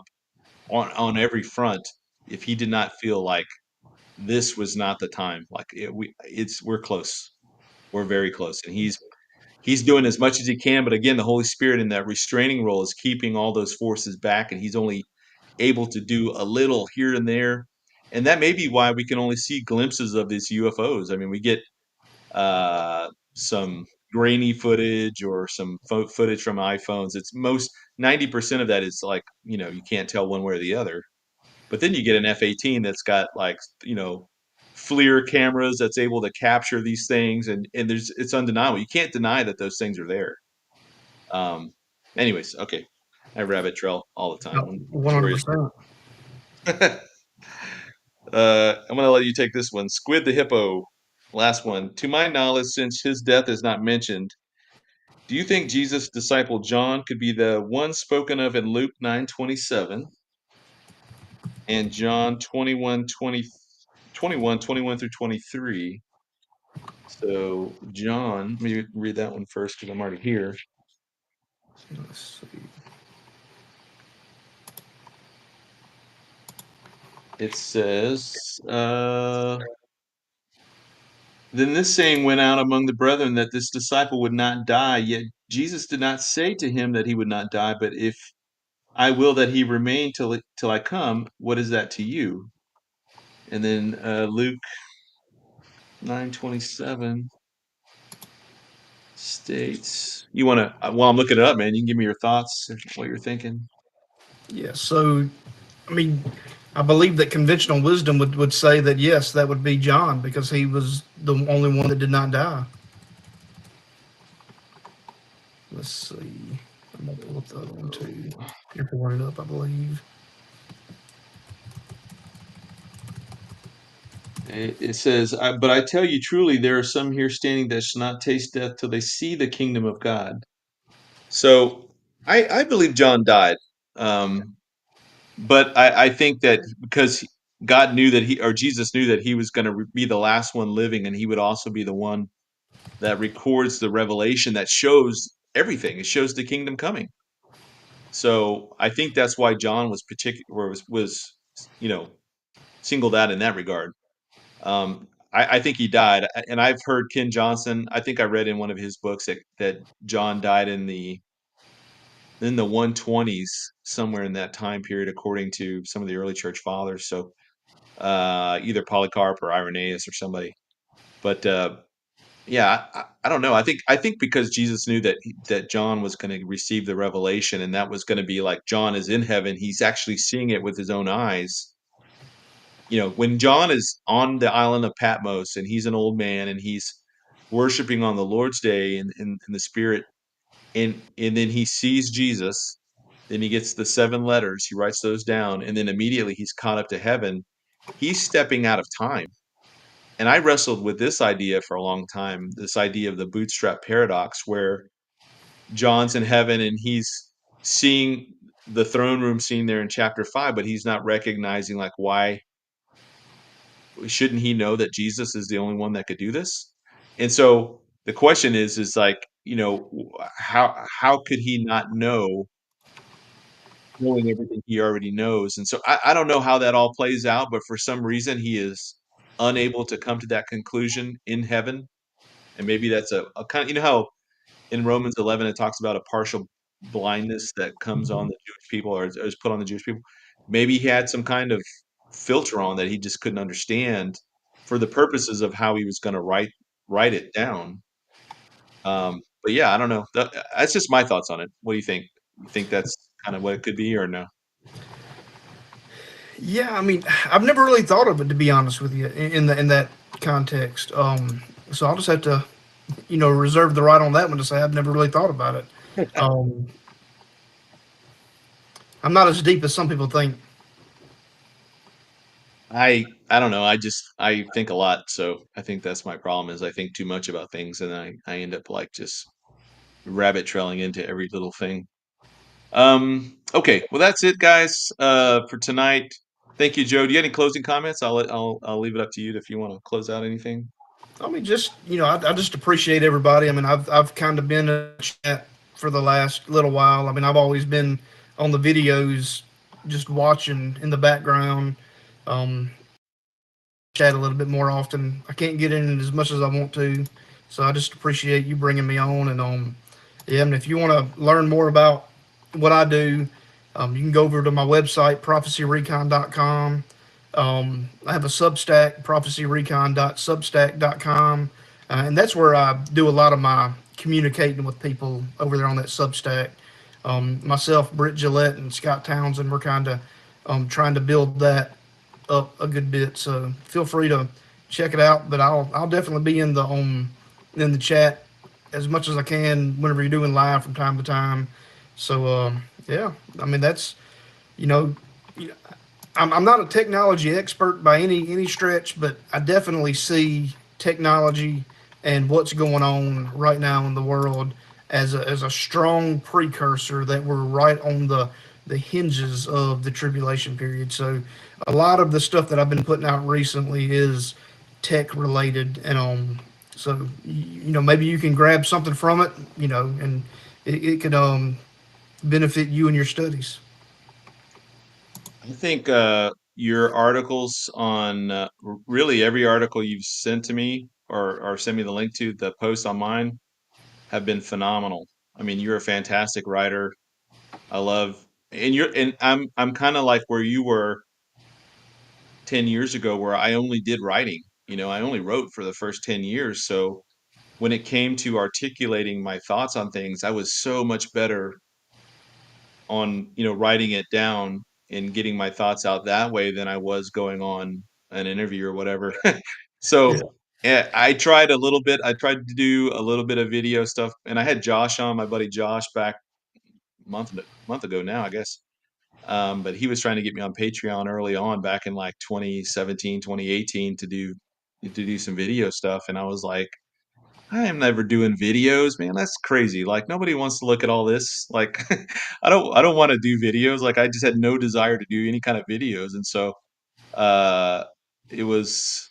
on every front if he did not feel like this was not the time. Like we're close, we're very close, and he's doing as much as he can. But again, the Holy Spirit in that restraining role is keeping all those forces back, and he's only able to do a little here and there. And that may be why we can only see glimpses of these UFOs. I mean, we get some grainy footage or some footage from iPhones. It's most 90% of that is like you can't tell one way or the other. But then you get an F-18 that's got like FLIR cameras that's able to capture these things, and it's undeniable. You can't deny that those things are there. Um, anyways, okay, I rabbit trail all the time. I'm 100%. notorious. I'm gonna let you take this one. Squid the Hippo, last one. To my knowledge, since his death is not mentioned, do you think Jesus' disciple John could be the one spoken of in Luke 9:27 and John 21 through 23? So John, let me read that one first because I'm already here. Let's see. It says, then this saying went out among the brethren that this disciple would not die. Yet Jesus did not say to him that he would not die, but if I will that he remain till I come. What is that to you? And then Luke 9:27 states, you want to, while I'm looking it up, man, you can give me your thoughts, what you're thinking. Yeah. So, I mean, I believe that conventional wisdom would say that yes, that would be John because he was the only one that did not die. Let's see. I'm gonna pull up the other one too. Oh. You're pulling it up, I believe. It says, but I tell you truly, there are some here standing that shall not taste death till they see the kingdom of God. So I believe John died. Um, but I think that because God knew that he, or Jesus knew that he was going to be the last one living, and he would also be the one that records the revelation that shows everything. It shows the kingdom coming. So I think that's why John was particular was singled out in that regard. I think he died, and I've heard Ken Johnson. I think I read in one of his books that John died in the 120s, somewhere in that time period, according to some of the early church fathers. So either Polycarp or Irenaeus or somebody. But yeah, I don't know. I think because Jesus knew that John was going to receive the revelation, and that was going to be like John is in heaven. He's actually seeing it with his own eyes. When John is on the island of Patmos and he's an old man and he's worshiping on the Lord's day in the Spirit, and then he sees Jesus, then he gets the seven letters, he writes those down, and then immediately he's caught up to heaven. He's stepping out of time. And I wrestled with this idea for a long time, this idea of the bootstrap paradox, where John's in heaven and he's seeing the throne room scene there in chapter 5, but he's not recognizing, like, why shouldn't he know that Jesus is the only one that could do this? And so the question is like, how could he not know, knowing everything he already knows? And so I don't know how that all plays out, but for some reason he is unable to come to that conclusion in heaven. And maybe that's a kind of, how in Romans 11 it talks about a partial blindness that comes on the Jewish people, or is put on the Jewish people. Maybe he had some kind of filter on that he just couldn't understand for the purposes of how he was going to write it down. But yeah, I don't know. That's just my thoughts on it. What do you think? You think that's kind of what it could be, or no? Yeah, I mean, I've never really thought of it to be honest with you in that context. So I'll just have to, reserve the right on that one to say I've never really thought about it. Um, I'm not as deep as some people think. I don't know. I think a lot, so I think that's my problem. Is I think too much about things, and I end up like just rabbit trailing into every little thing. Okay, well that's it, guys, for tonight. Thank you, Joe. Do you have any closing comments? I'll leave it up to you if you want to close out anything. I mean, just I just appreciate everybody. I mean, I've kind of been in a chat for the last little while. I mean, I've always been on the videos, just watching in the background. Um, Chat a little bit more often. I can't get in it as much as I want to, so I just appreciate you bringing me on. And yeah, and if you want to learn more about what I do, you can go over to my website prophecyrecon.com. I have a Substack, prophecyrecon.substack.com, and that's where I do a lot of my communicating with people over there on that Substack. Myself, Britt Gillette, and Scott Townsend, we're kind of trying to build that up a good bit. So feel free to check it out. But I'll definitely be in the chat as much as I can whenever you're doing live from time to time. So yeah, I mean that's you know I'm not a technology expert by any stretch, but I definitely see technology and what's going on right now in the world as a strong precursor that we're right on the hinges of the tribulation period. So a lot of the stuff that I've been putting out recently is tech related, and so maybe you can grab something from it, and it could benefit you in your studies. I think your articles on really every article you've sent to me, or sent me the link to, the posts on mine have been phenomenal. I mean, you're a fantastic writer. I love and I'm kind of like where you were 10 years ago, where I only did writing. I only wrote for the first 10 years. So when it came to articulating my thoughts on things, I was so much better on, writing it down and getting my thoughts out that way than I was going on an interview or whatever. Yeah, So yeah, I tried a little bit. I tried to do a little bit of video stuff, and I had Josh on, my buddy Josh, back month ago now, I guess. But he was trying to get me on Patreon early on, back in like 2017, 2018, to do some video stuff, and I was like, I am never doing videos, man. That's crazy. Like, nobody wants to look at all this. Like, I don't want to do videos. Like, I just had no desire to do any kind of videos. And so uh it was,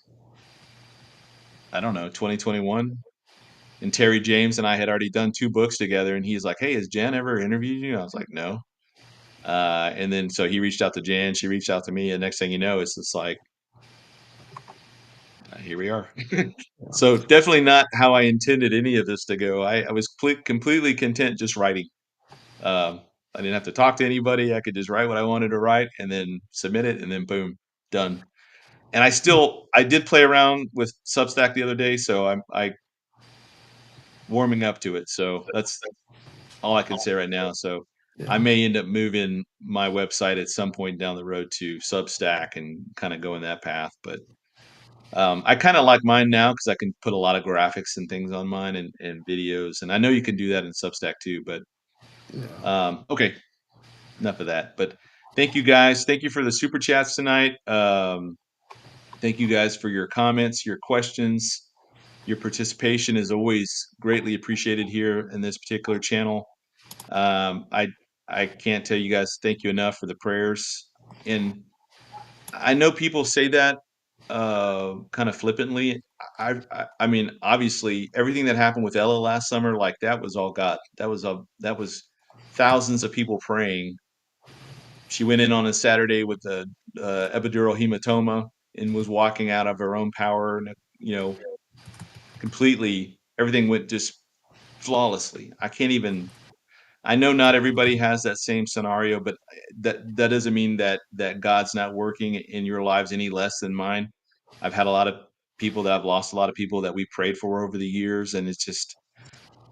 I don't know, 2021, and Terry James and I had already done two books together, and he's like, "Hey, has Jen ever interviewed you?" I was like, "No." And then so he reached out to Jan, she reached out to me, and next thing you know, it's just like, here we are. So definitely not how I intended any of this to go. I was completely content just writing. Um, I didn't have to talk to anybody. I could just write what I wanted to write and then submit it, and then boom, done. And I did play around with Substack the other day, so I warming up to it. So that's all I can say right now. So I yeah, may end up moving my website at some point down the road to Substack and kind of go in that path. But I kind of like mine now because I can put a lot of graphics and things on mine, and videos. And I know you can do that in Substack too. But yeah. okay, enough of that. But thank you guys. Thank you for the super chats tonight. Thank you guys for your comments, your questions. Your participation is always greatly appreciated here in this particular channel. Um, I I can't tell you guys thank you enough for the prayers. And I know people say that kind of flippantly. I mean, obviously, everything that happened with Ella last summer, like, that was all God. That was thousands of people praying. She went in on a Saturday with a epidural hematoma and was walking out of her own power, and you know, completely everything went just flawlessly. I can't even. I know not everybody has that same scenario, but that doesn't mean that God's not working in your lives any less than mine. I've had a lot of people that I've lost, a lot of people that we prayed for over the years, and it's just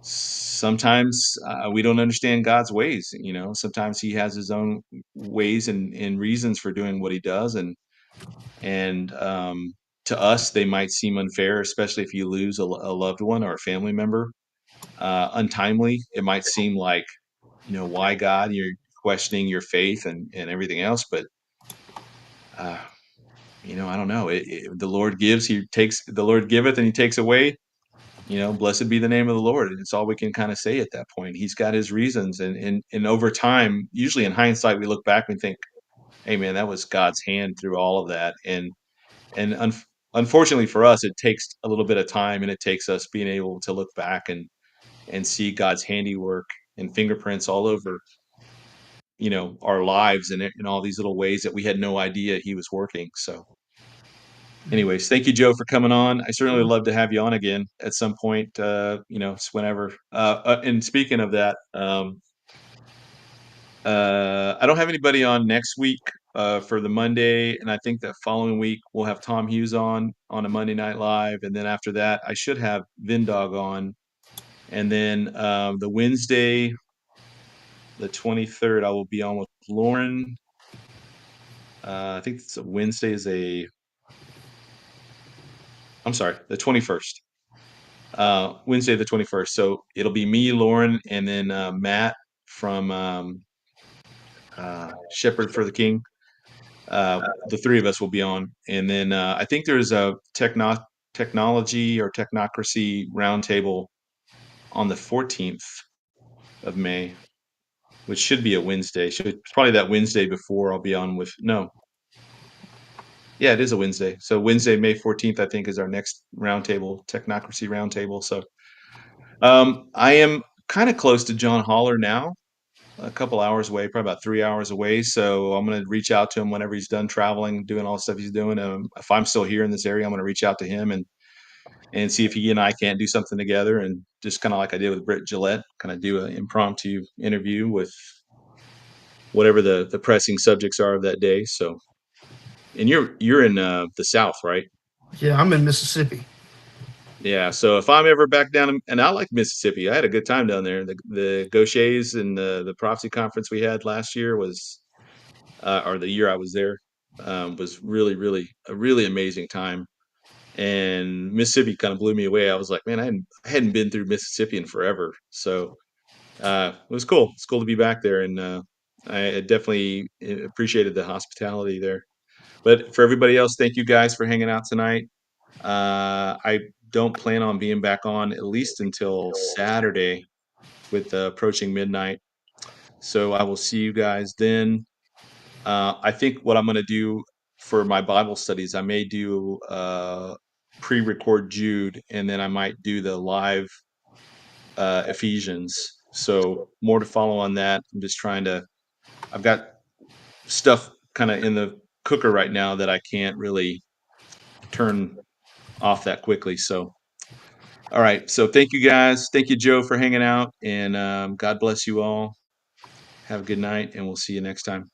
sometimes we don't understand God's ways. Sometimes He has His own ways and reasons for doing what He does, and to us they might seem unfair, especially if you lose a loved one or a family member untimely. It might seem like, why God? You're questioning your faith and everything else. But uh, I don't know. The Lord gives, He takes. The Lord giveth, and He takes away. Blessed be the name of the Lord. And it's all we can kind of say at that point. He's got His reasons, and over time, usually in hindsight, we look back and think, "Hey, man, that was God's hand through all of that." And unfortunately for us, it takes a little bit of time, and it takes us being able to look back and see God's handiwork and fingerprints all over, our lives, and in all these little ways that we had no idea He was working. So anyways, thank you, Joe, for coming on. I certainly Yeah. love to have you on again at some point, whenever. And speaking of that, I don't have anybody on next week for the Monday, and I think that following week we'll have Tom Hughes on a Monday Night Live, and then after that I should have Vindog on, and then the Wednesday, the 23rd, I will be on with Lauren. I think it's a Wednesday is a. I'm sorry, the 21st. Wednesday the 21st. So it'll be me, Lauren, and then Matt from Shepherd for the King. The three of us will be on, and then I think there's a technology or technocracy roundtable on the 14th of May, which should be a Wednesday. It's probably that Wednesday before I'll be on with. No, yeah, it is a Wednesday. So Wednesday, May 14th, I think, is our next roundtable, technocracy roundtable. So I am kind of close to John Holler now, a couple hours away, probably about 3 hours away. So I'm going to reach out to him whenever he's done traveling, doing all the stuff he's doing. If I'm still here in this area, I'm going to reach out to him and see if he and I can't do something together, and just kind of like I did with Britt Gillette, kind of do an impromptu interview with whatever the pressing subjects are of that day. So, and you're in the South, right? Yeah, I'm in Mississippi. Yeah. So if I'm ever back down, and I like Mississippi, I had a good time down there. The Gauchers and the prophecy conference we had last year was, or the year I was there, was really a really amazing time. And Mississippi kind of blew me away. I was like, man, I hadn't been through Mississippi in forever. So it was cool. It's cool to be back there, and I definitely appreciated the hospitality there. But for everybody else, thank you guys for hanging out tonight. I don't plan on being back on at least until Saturday with approaching midnight. So I will see you guys then. I think what I'm going to do for my Bible studies, I may do pre-record Jude, and then I might do the live Ephesians. So more to follow on that. I'm just trying to. I've got stuff kind of in the cooker right now that I can't really turn off that quickly. So all right. So thank you guys. Thank you, Joe, for hanging out, and God bless you all. Have a good night, and we'll see you next time.